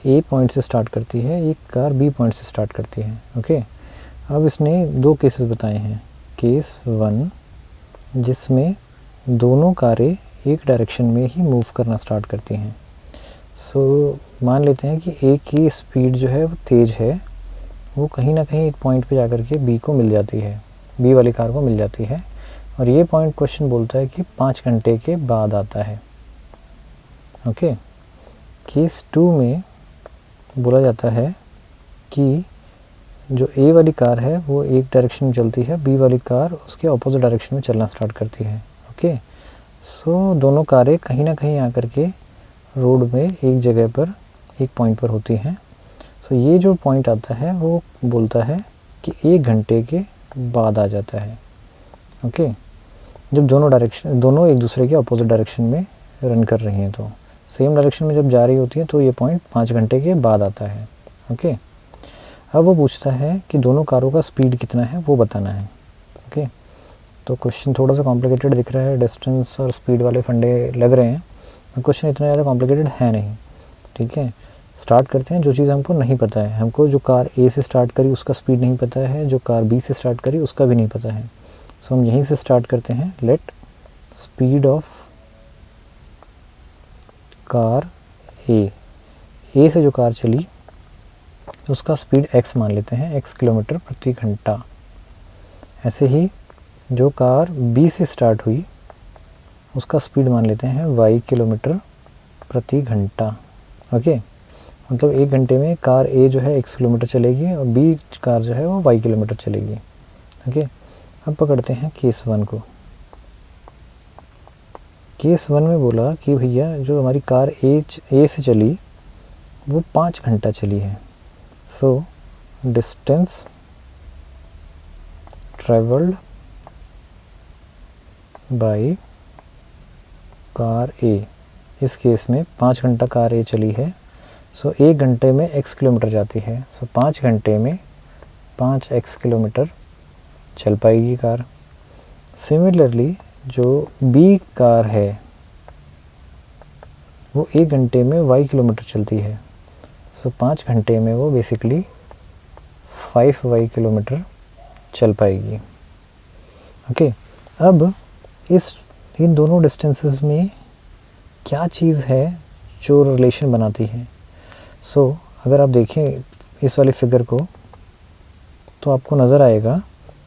ए पॉइंट से स्टार्ट करती है, एक कार बी पॉइंट से स्टार्ट करती है। ओके, अब इसने 2 केसेस बताए हैं। केस 1 जिसमें दोनों कारें एक डायरेक्शन में ही मूव करना स्टार्ट करती हैं। सो मान लेते हैं कि ए की स्पीड जो है वो तेज़ है, वो कहीं ना कहीं एक पॉइंट पे जाकर के बी को मिल जाती है, बी वाली कार को मिल जाती है, और ये पॉइंट क्वेश्चन बोलता है कि 5 घंटे के बाद आता है। ओके, केस 2 में बोला जाता है कि जो ए वाली कार है वो एक डायरेक्शन में चलती है, बी वाली कार उसके अपोजिट डायरेक्शन में चलना स्टार्ट करती है। ओके, सो दोनों कारें कहीं ना कहीं आकर के रोड में एक जगह पर एक पॉइंट पर होती हैं। सो ये जो पॉइंट आता है वो बोलता है कि 1 घंटे के बाद आ जाता है। ओके, जब दोनों एक दूसरे के अपोजिट डायरेक्शन में रन कर रही हैं, तो सेम डायरेक्शन में जब जा रही होती है तो ये पॉइंट 5 घंटे के बाद आता है। ओके, अब वो पूछता है कि दोनों कारों का स्पीड कितना है वो बताना है। ओके, तो क्वेश्चन थोड़ा सा कॉम्प्लिकेटेड दिख रहा है, डिस्टेंस और स्पीड वाले फंडे लग रहे हैं, क्वेश्चन इतना ज़्यादा कॉम्प्लिकेटेड है नहीं। ठीक है, स्टार्ट करते हैं। जो चीज़ हमको नहीं पता है, हमको जो कार ए से स्टार्ट करी उसका स्पीड नहीं पता है, जो कार बी से स्टार्ट करी उसका भी नहीं पता है। सो हम यहीं से स्टार्ट करते हैं। लेट स्पीड ऑफ कार ए से जो कार चली उसका स्पीड x मान लेते हैं, x किलोमीटर प्रति घंटा। ऐसे ही जो कार बी से स्टार्ट हुई उसका स्पीड मान लेते हैं y किलोमीटर प्रति घंटा। ओके, मतलब 1 घंटे में कार ए जो है x किलोमीटर चलेगी और बी कार जो है वो y किलोमीटर चलेगी। ओके, अब पकड़ते हैं केस 1 को। केस 1 में बोला कि भैया जो हमारी कार ए से चली वो 5 घंटा चली है। So distance travelled by car A, इस केस में 5 घंटा कार ए चली है। सो 1 घंटे में x किलोमीटर जाती है। सो 5 घंटे में 5x किलोमीटर चल पाएगी कार। सिमिलरली जो बी कार है वो 1 घंटे में y किलोमीटर चलती है। सो 5 घंटे में वो बेसिकली 5y किलोमीटर चल पाएगी। ओके, अब इन दोनों डिस्टेंसेस में क्या चीज़ है जो रिलेशन बनाती है। सो अगर आप देखें इस वाली फिगर को तो आपको नज़र आएगा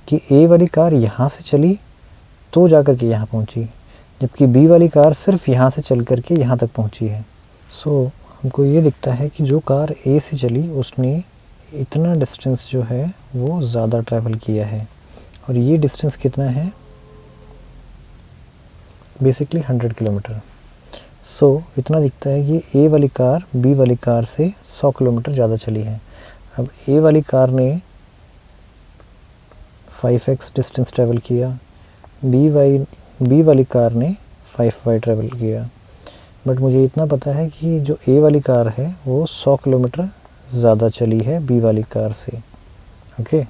कि ए वाली कार यहाँ से चली तो जाकर के यहाँ पहुँची, जबकि बी वाली कार सिर्फ यहाँ से चल कर के यहाँ तक पहुँची है। सो हमको ये दिखता है कि जो कार ए से चली उसने इतना डिस्टेंस जो है वो ज़्यादा ट्रैवल किया है, और ये डिस्टेंस कितना है, बेसिकली 100 किलोमीटर। सो इतना दिखता है कि ए वाली कार बी वाली कार से 100 किलोमीटर ज़्यादा चली है। अब ए वाली कार ने 5x डिस्टेंस ट्रैवल किया, बी वाली कार ने 5y ट्रैवल किया। बट मुझे इतना पता है कि जो ए वाली कार है वो 100 किलोमीटर ज़्यादा चली है बी वाली कार से। ओके,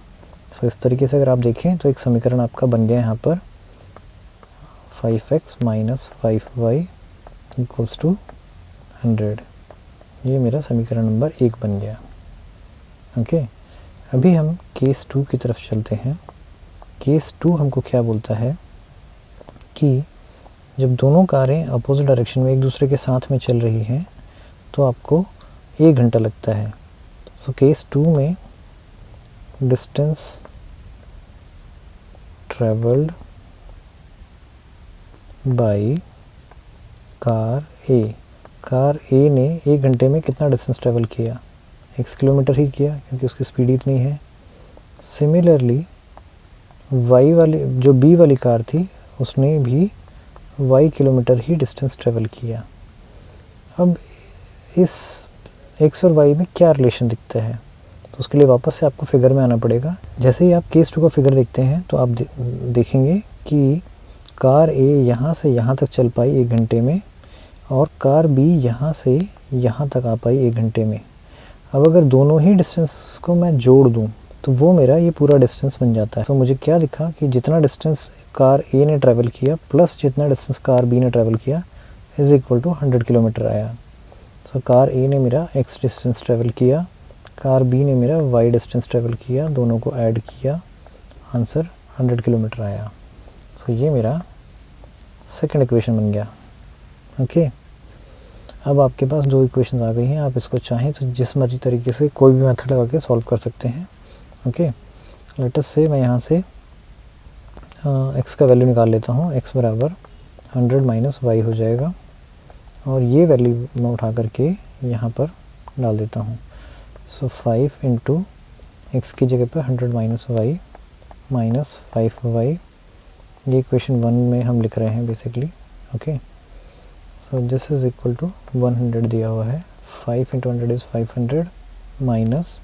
सो इस तरीके से अगर आप देखें तो एक समीकरण आपका बन गया यहाँ पर 5x minus 5y equals to 100। ये मेरा समीकरण नंबर 1 बन गया। ओके, अभी हम केस 2 की तरफ चलते हैं। केस 2 हमको क्या बोलता है कि जब दोनों कारें अपोजिट डायरेक्शन में एक दूसरे के साथ में चल रही हैं तो आपको 1 घंटा लगता है। सो केस 2 में डिस्टेंस ट्रेवल्ड बाय कार ए ने 1 घंटे में कितना डिस्टेंस ट्रेवल किया? x किलोमीटर ही किया, क्योंकि उसकी स्पीड इतनी है। सिमिलरली y वाली जो b वाली कार थी उसने भी y किलोमीटर ही डिस्टेंस ट्रेवल किया। अब इस x और y में क्या रिलेशन दिखता है, तो उसके लिए वापस से आपको फिगर में आना पड़ेगा। जैसे ही आप केस 2 का फिगर देखते हैं तो आप देखेंगे कि कार A यहाँ से यहाँ तक चल पाई 1 घंटे में और कार B यहाँ से यहाँ तक आ पाई 1 घंटे में। अब अगर दोनों ही डिस्टेंस को मैं जोड़ दूँ तो वो मेरा ये पूरा डिस्टेंस बन जाता है। तो मुझे क्या दिखा कि जितना डिस्टेंस कार A ने ट्रैवल किया प्लस जितना डिस्टेंस कार B ने ट्रैवल किया इज़ इक्वल टू 100 किलोमीटर आया। सो कार A ने मेरा x डिस्टेंस ट्रैवल किया, कार B ने मेरा y डिस्टेंस ट्रैवल किया, दोनों को ऐड किया, आंसर 100 किलोमीटर आया। सो ये मेरा सेकंड इक्वेशन बन गया। ओके, अब आपके पास 2 इक्वेशंस आ गई हैं। आप इसको चाहें तो जिस मर्जी तरीके से कोई भी मेथड लगा के सॉल्व कर सकते हैं। ओके, लेट अस से मैं यहाँ से x का वैल्यू निकाल लेता हूँ। x बराबर 100 माइनस y हो जाएगा और ये वैल्यू मैं उठा करके यहाँ पर डाल देता हूँ। सो 5 इंटू एक्स की जगह पर 100 माइनस वाई माइनस 5y, ये इक्वेशन 1 में हम लिख रहे हैं basically. Okay, so this is equal to 100 दिया हुआ है। 5 into 100 is 500 minus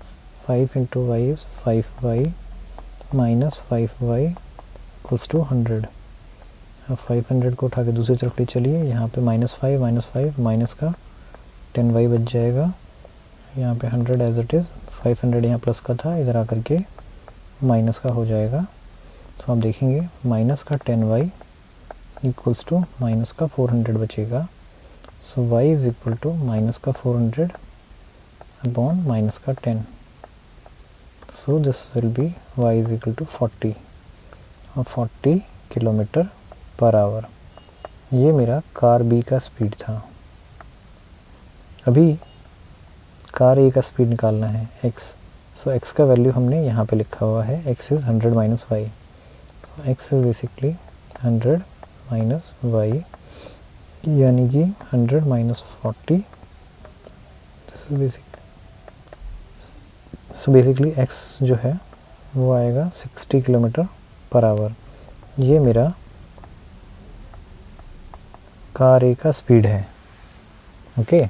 5 into y is 5y minus 5y equals to 100। अब 500 को उठा के दूसरी तरफ ले चलिए, यहाँ पे -5 माइनस का 10y बच जाएगा। यहाँ पे 100 एज इट इज़, 500 यहाँ प्लस का था, इधर आकर के माइनस का हो जाएगा। सो आप देखेंगे माइनस का 10y इक्वल्स टू माइनस का 400 बचेगा। So y is equal to minus का 400 अपॉन माइनस का 10। So this will be y is equal to 40 और 40 किलोमीटर पर आवर। ये मेरा कार B का स्पीड था। अभी कार A का स्पीड निकालना है x। सो x का वैल्यू हमने यहाँ पे लिखा हुआ है, x is 100 minus y। So x is basically 100 minus y, यानी कि 100 minus 40। This is basically x जो है वो आएगा 60 किलोमीटर पर आवर। ये मेरा कार A का स्पीड है। ओके,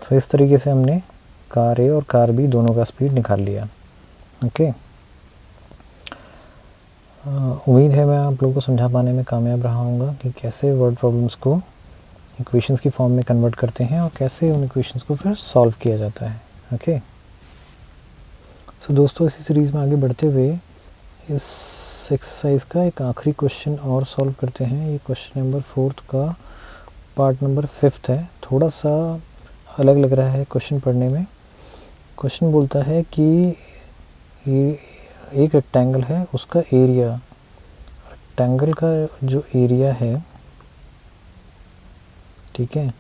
सो इस तरीके से हमने कार A और कार B दोनों का स्पीड निकाल लिया। ओके, उम्मीद है मैं आप लोगों को समझा पाने में कामयाब रहा हूँगा कि कैसे वर्ड प्रॉब्लम्स को इक्वेशंस की फॉर्म में कन्वर्ट करते हैं और कैसे उन इक्वेशंस को फिर सॉल्व किया जाता है। ओके, सो दोस्तों, इसी सीरीज़ में आगे बढ़ते हुए इस एक्सरसाइज का एक आखिरी क्वेश्चन और सॉल्व करते हैं। ये क्वेश्चन नंबर 4 का पार्ट नंबर 5 है। थोड़ा सा अलग लग रहा है क्वेश्चन पढ़ने में। क्वेश्चन बोलता है कि एक रेक्टेंगल है, उसका एरिया, रेक्टेंगल का जो एरिया है, ठीक है,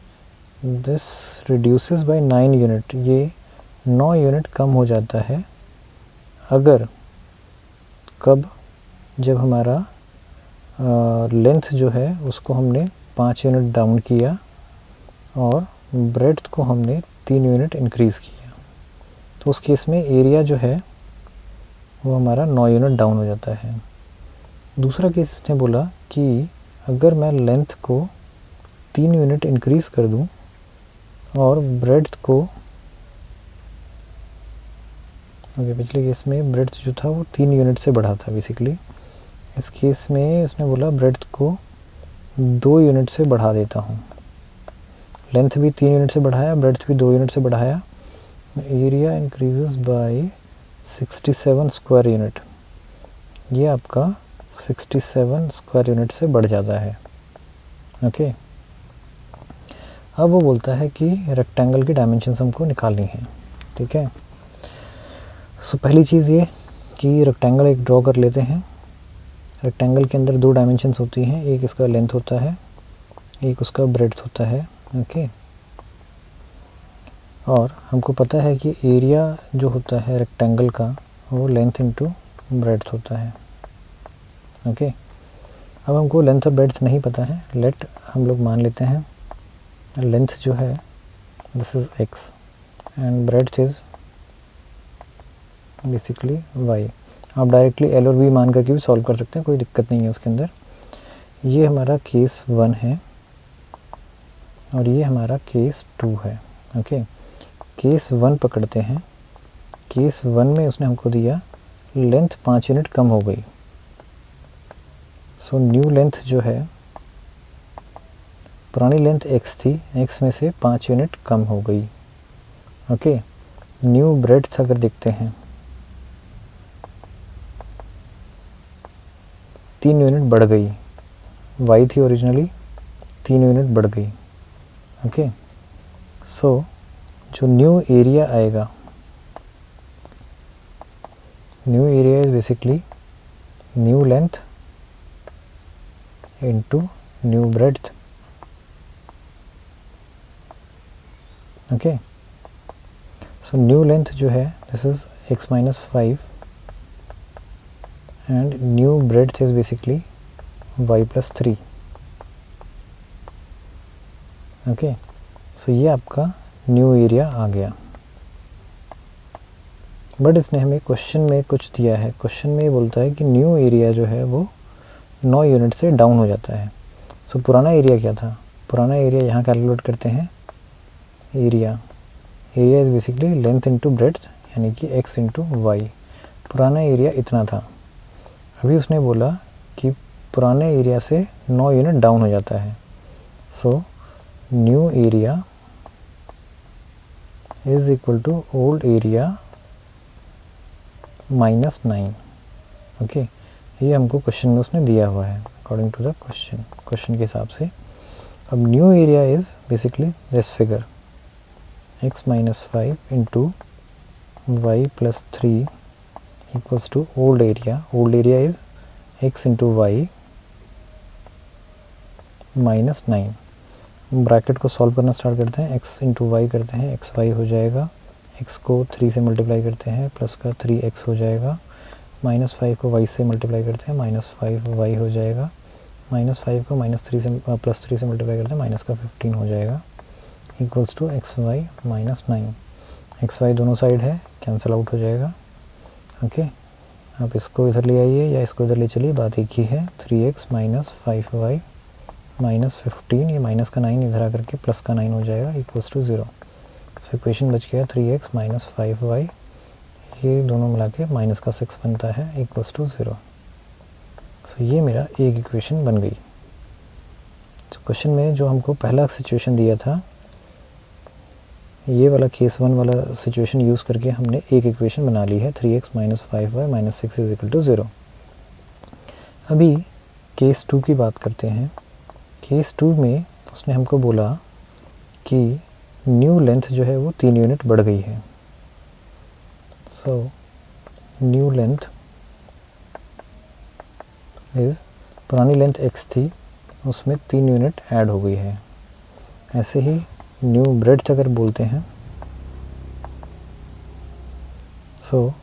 दिस रिड्यूसेस बाय 9 यूनिट, ये 9 यूनिट कम हो जाता है अगर कब, जब हमारा लेंथ जो है उसको हमने 5 यूनिट डाउन किया और ब्रेड्थ को हमने 3 यूनिट इंक्रीज़ किया। तो उस केस में एरिया जो है वो हमारा 9 यूनिट डाउन हो जाता है। दूसरा केस इसने बोला कि अगर मैं लेंथ को 3 यूनिट इंक्रीज़ कर दूं और ब्रेड्थ को, ओके, पिछले केस में ब्रेड्थ जो था वो 3 यूनिट से बढ़ा था बेसिकली। इस केस में उसने बोला ब्रेड्थ को 2 यूनिट से बढ़ा देता हूँ। लेंथ भी 3 यूनिट से बढ़ाया, ब्रेड्थ भी 2 यूनिट से बढ़ाया, area increases by 67 square unit, ये आपका 67 स्क्वायर यूनिट से बढ़ जाता है। ओके, अब वो बोलता है कि रेक्टेंगल की डायमेंशंस हमको निकालनी है। ठीक है, सो पहली चीज़ ये कि रेक्टेंगल एक ड्रॉ कर लेते हैं। रेक्टेंगल के अंदर 2 डायमेंशंस होती हैं, एक इसका लेंथ होता है, एक उसका ब्रेड्थ होता है। ओके, और हमको पता है कि एरिया जो होता है रेक्टेंगल का वो लेंथ इंटू ब्रेड्थ होता है। ओके, अब हमको लेंथ और ब्रेड्थ नहीं पता है, लेट हम लोग मान लेते हैं लेंथ जो है this is x and breadth is basically y। आप डायरेक्टली L और V मान करके भी सॉल्व कर सकते हैं, कोई दिक्कत नहीं है उसके अंदर। ये हमारा केस 1 है और ये हमारा केस 2 है। ओके, केस 1 पकड़ते हैं। केस 1 में उसने हमको दिया लेंथ 5 यूनिट कम हो गई, सो न्यू लेंथ जो है, पुरानी लेंथ x थी, x में से 5 यूनिट कम हो गई। ओके, न्यू ब्रेड्थ अगर देखते हैं 3 यूनिट बढ़ गई, y थी ओरिजिनली 3 यूनिट बढ़ गई। ओके, सो जो न्यू एरिया आएगा, new area is basically new length into new breadth. Okay, so new length जो है this is x minus 5 and new breadth is basically y plus 3। Okay, so ये आपका new area आ गया। But इसने हमें question में कुछ दिया है, क्वेश्चन में ये बोलता है कि न्यू एरिया जो है वो 9 यूनिट से डाउन हो जाता है। सो पुराना एरिया क्या था, पुराना एरिया यहाँ कैलकुलेट करते हैं। Area is basically length into breadth यानी कि x इंटू वाई। पुराना एरिया इतना था, अभी उसने बोला कि पुराने एरिया से 9 यूनिट डाउन हो जाता है। So new area is equal to old area minus 9। Okay, ये हमको क्वेश्चन में उसने दिया हुआ है अकॉर्डिंग टू द क्वेश्चन के हिसाब से। अब new area is basically this figure x minus 5 into y plus 3 equals to old area. Old area is x into y minus 9। Bracket को सॉल्व करना स्टार्ट करते हैं, x इंटू वाई करते हैं, एक्स वाई हो जाएगा, x को 3 से मल्टीप्लाई करते हैं, प्लस का 3x हो जाएगा, माइनस 5 को y से मल्टीप्लाई करते हैं, माइनस 5y हो जाएगा, माइनस 5 को माइनस 3 से प्लस 3 से मल्टीप्लाई करते हैं, माइनस का 15 हो जाएगा, equals to x y minus 9। X y दोनों साइड है, कैंसिल आउट हो जाएगा। ओके, आप इसको इधर ले आइए या इसको इधर ले चलिए, बात एक ही है। 3x माइनस 5y माइनस 15, ये माइनस का 9 इधर आकर के प्लस का 9 हो जाएगा, इक्वल्स टू 0। सो इक्वेशन बच गया 3x माइनस 5y, ये दोनों मिला के माइनस का 6 बनता है, इक्वल्स टू 0। सो ये मेरा एक इक्वेशन बन गई। तो क्वेश्चन में जो हमको पहला सिचुएशन दिया था, ये वाला केस 1 वाला सिचुएशन यूज़ करके हमने एक इक्वेशन बना ली है, 3x minus 5y minus 6 is equal to 0। अभी केस 2 की बात करते हैं। केस 2 में उसने हमको बोला कि न्यू लेंथ जो है वो 3 यूनिट बढ़ गई है। सो न्यू लेंथ इज़, पुरानी लेंथ x थी, उसमें 3 यूनिट ऐड हो गई है। ऐसे ही न्यू ब्रेड्थ अगर बोलते हैं, सो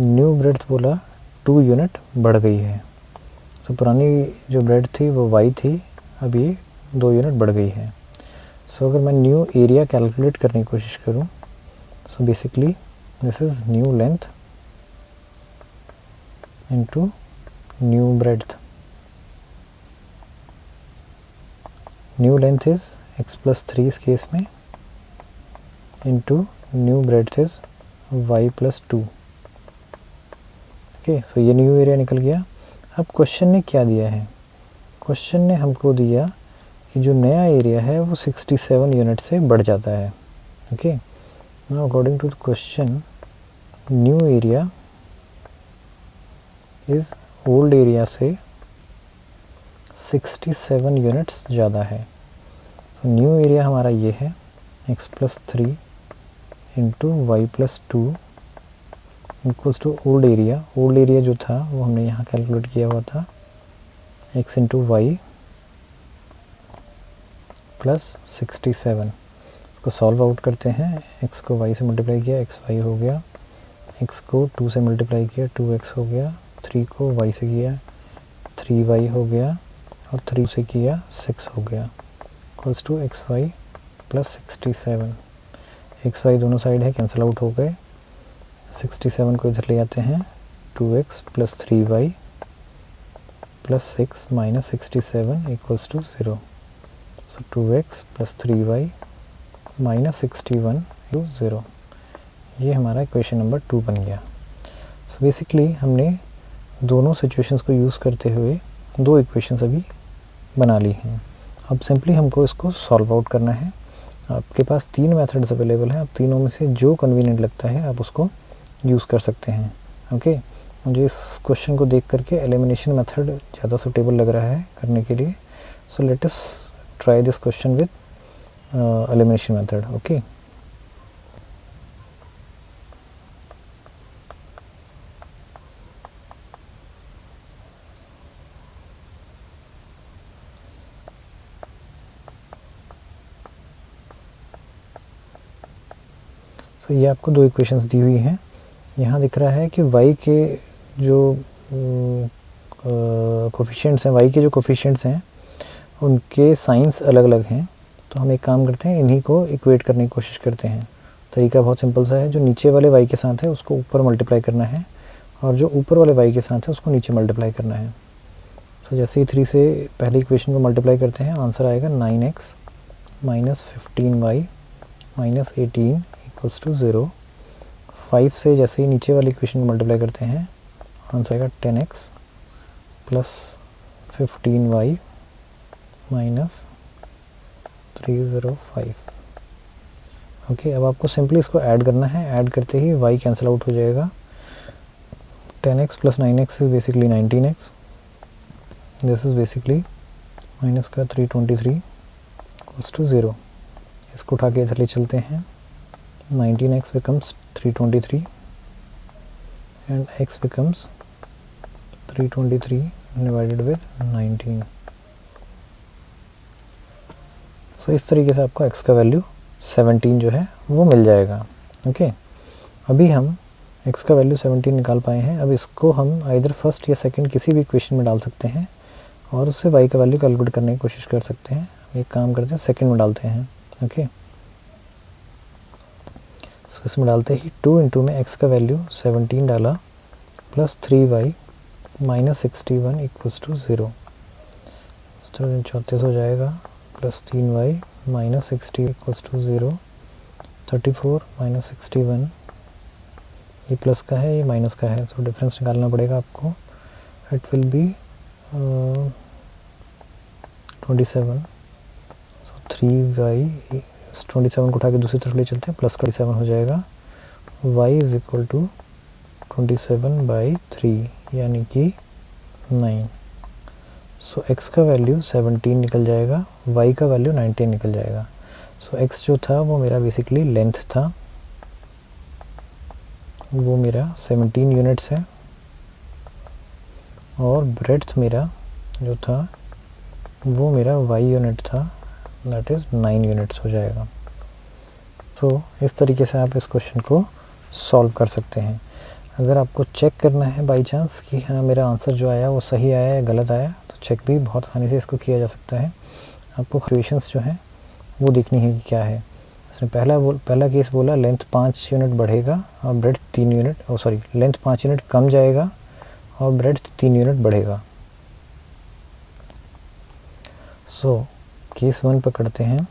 न्यू ब्रेड्थ बोला 2 यूनिट बढ़ गई है। सो पुरानी जो ब्रेड्थ थी वो y थी, अभी 2 यूनिट बढ़ गई है। सो अगर मैं न्यू एरिया कैलकुलेट करने की कोशिश करूं, so basically this is new length into new breadth. New length is x plus 3 इस केस में, into new breadth is y plus 2। Okay, so ये न्यू एरिया निकल गया। अब क्वेश्चन ने क्या दिया है, क्वेश्चन ने हमको दिया कि जो नया एरिया है वो 67 यूनिट से बढ़ जाता है। Okay, now according to the question, new area is old area से 67 यूनिट्स ज़्यादा है। तो न्यू एरिया हमारा ये है x+3 into y+2 equals to old area. Old area जो था वो हमने यहाँ कैलकुलेट किया हुआ था x इंटू वाई प्लस 67। इसको सॉल्व आउट करते हैं, x को y से मल्टीप्लाई किया xy हो गया, x को 2 से मल्टीप्लाई किया 2x हो गया, 3 को y से किया 3y हो गया और 3 से किया 6 हो गया, equals to xy plus 67। xy दोनों साइड है, कैंसिल आउट हो गए। 67 को इधर ले आते हैं, 2x plus 3y plus 6 minus 67 equals to 0। So 2x plus 3y minus 61 to 0। ये हमारा इक्वेशन नंबर 2 बन गया। सो बेसिकली हमने दोनों सिचुएशंस को यूज़ करते हुए दो इक्वेशंस अभी बना ली हैं। अब सिंपली हमको इसको सॉल्व आउट करना है। आपके पास 3 मेथड्स अवेलेबल हैं, आप तीनों में से जो कन्वीनियंट लगता है आप उसको यूज़ कर सकते हैं। ओके, मुझे इस क्वेश्चन को देख करके एलिमिनेशन मेथड ज़्यादा सूटेबल लग रहा है करने के लिए। So let us try this question with elimination method. Okay, तो ये आपको दो इक्वेशंस दी हुई हैं। यहाँ दिख रहा है कि y के जो कोफिशिएंट्स हैं, y के जो कोफिशिएंट्स हैं उनके साइंस अलग अलग हैं। तो हम एक काम करते हैं, इन्हीं को इक्वेट करने की कोशिश करते हैं। तरीका बहुत सिंपल सा है, जो नीचे वाले y के साथ है उसको ऊपर मल्टीप्लाई करना है और जो ऊपर वाले y के साथ है उसको नीचे मल्टीप्लाई करना है। तो जैसे ही 3 से पहली इक्वेशन को मल्टीप्लाई करते हैं, आंसर आएगा 9x minus 15y minus 18 equals to 0। 5 से जैसे ही नीचे वाली इक्वेशन को मल्टीप्लाई करते हैं, आंसर आएगा 10x plus 15y minus 305। Okay, अब आपको सिंपली इसको ऐड करना है। ऐड करते ही y कैंसिल आउट हो जाएगा। 10x plus 9x is basically 19x। This is basically minus का 323 इक्वल्स टू 0। इसको उठा के इधर ले चलते हैं, 19x becomes 323 and x becomes 323 divided with 19। सो इस तरीके से आपको x का वैल्यू 17 जो है वो मिल जाएगा। ओके, अभी हम x का वैल्यू 17 निकाल पाए हैं। अब इसको हम आइदर फर्स्ट या सेकंड किसी भी इक्वेशन में डाल सकते हैं और उससे y का वैल्यू कैलकुलेट करने की कोशिश कर सकते हैं। एक काम करते हैं, सेकंड में डालते हैं। ओके, सो इसमें डालते ही 2 इंटू में x का वैल्यू 17 डाला plus 3y minus 61 equals to 0। 34 हो जाएगा plus 3y minus 60 equals to 0। 34 minus 61, ये प्लस का है ये माइनस का है, सो डिफरेंस निकालना पड़ेगा आपको। It will be 27। So 3y 27 को उठा के दूसरी तरफ ले चलते हैं, प्लस का 27 हो जाएगा। y इज इक्वल टू 27/3 यानी कि 9। सो x का वैल्यू 17 निकल जाएगा, y का वैल्यू 19 निकल जाएगा। सो x जो था वो मेरा बेसिकली लेंथ था, वो मेरा 17 यूनिट्स है और ब्रेड्थ मेरा जो था वो मेरा y यूनिट था, दैट इज़ 9 यूनिट्स हो जाएगा। सो इस तरीके से आप इस क्वेश्चन को सॉल्व कर सकते हैं। अगर आपको चेक करना है बाई चांस कि हाँ मेरा आंसर जो आया वो सही आया या गलत आया, तो चेक भी बहुत आसानी से इसको किया जा सकता है। आपको क्वेश्चंस जो हैं वो देखनी है कि क्या है। इसने पहला केस बोला लेंथ 5 यूनिट बढ़ेगा और ब्रेड्थ 3 यूनिट लेंथ 5 यूनिट कम जाएगा और ब्रेड्थ 3 यूनिट बढ़ेगा। सो केस 1 पकड़ते हैं,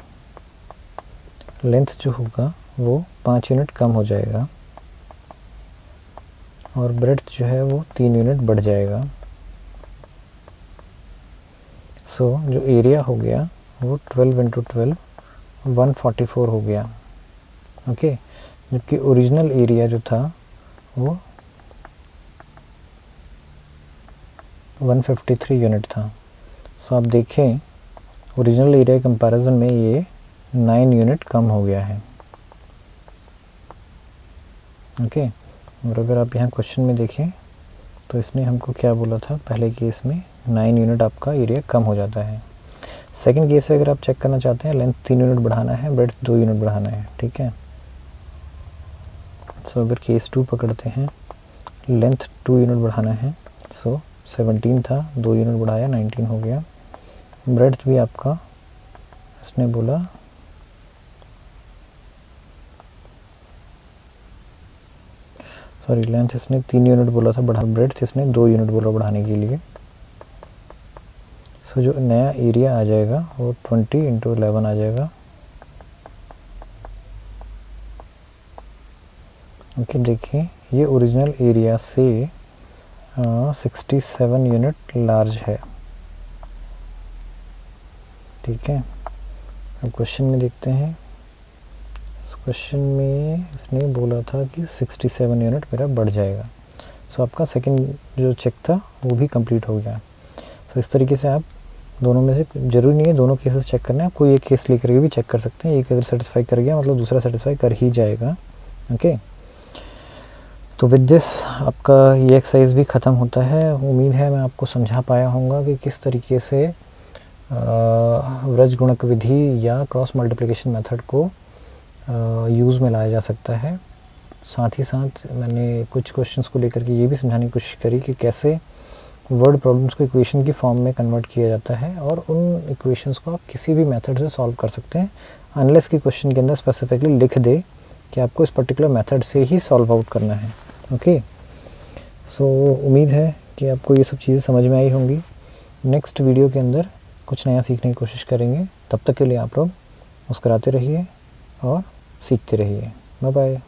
लेंथ जो होगा वो 5 यूनिट कम हो जाएगा और ब्रेड्थ जो है वो 3 यूनिट बढ़ जाएगा। सो जो एरिया हो गया वो 12 इंटू 12 144 हो गया। ओके, जबकि ओरिजिनल एरिया जो था वो 153 यूनिट था। सो आप देखें ओरिजिनल एरिया के कंपैरिजन में ये 9 यूनिट कम हो गया है। ओके, और अगर आप यहाँ क्वेश्चन में देखें तो इसने हमको क्या बोला था, पहले केस में 9 यूनिट आपका एरिया कम हो जाता है। सेकंड केस से अगर आप चेक करना चाहते हैं, लेंथ 3 यूनिट बढ़ाना है, ब्रेड्थ 2 यूनिट बढ़ाना है। ठीक है, सो अगर केस 2 पकड़ते हैं, लेंथ 2 यूनिट बढ़ाना है, सो 17 था, 2 यूनिट बढ़ाया 19 हो गया। ब्रेड्थ भी आपका इसने बोला सॉरी लेंथ इसने 3 यूनिट बोला था बढ़ा, ब्रेड्थ इसने 2 यूनिट बोला बढ़ाने के लिए। सो जो नया एरिया आ जाएगा वो 20 इंटू 11 आ जाएगा। ओके, देखिए ये ओरिजिनल एरिया से 67 यूनिट लार्ज है। ठीक है, अब क्वेश्चन में देखते हैं। क्वेश्चन में इसने बोला था कि 67 यूनिट मेरा बढ़ जाएगा। सो आपका सेकंड जो चेक था वो भी कंप्लीट हो गया। सो इस तरीके से आप दोनों में से, ज़रूरी नहीं है दोनों केसेस चेक करना है, आप कोई एक केस लेकर के भी चेक कर सकते हैं। एक अगर सेटिस्फाई कर गया मतलब दूसरा सेटिस्फाई कर ही जाएगा। ओके, तो विद दिस आपका ये एक्सरसाइज भी ख़त्म होता है। उम्मीद है मैं आपको समझा पाया होऊंगा कि किस तरीके से व्रजगुणक विधि या क्रॉस मल्टीप्लिकेशन मेथड को यूज़ में लाया जा सकता है। साथ ही साथ मैंने कुछ क्वेश्चंस को लेकर के ये भी समझाने की कोशिश करी कि कैसे वर्ड प्रॉब्लम्स को इक्वेशन की फॉर्म में कन्वर्ट किया जाता है, और उन इक्वेशंस को आप किसी भी मेथड से सॉल्व कर सकते हैं, अनलेस कि क्वेश्चन के अंदर स्पेसिफिकली लिख दे कि आपको इस पर्टिकुलर मेथड से ही सॉल्व आउट करना है। ओके, सो उम्मीद है कि आपको ये सब चीज़ें समझ में आई होंगी। नेक्स्ट वीडियो के अंदर कुछ नया सीखने की कोशिश करेंगे। तब तक के लिए आप लोग मुस्कुराते रहिए और सीखते रहिए। Bye bye.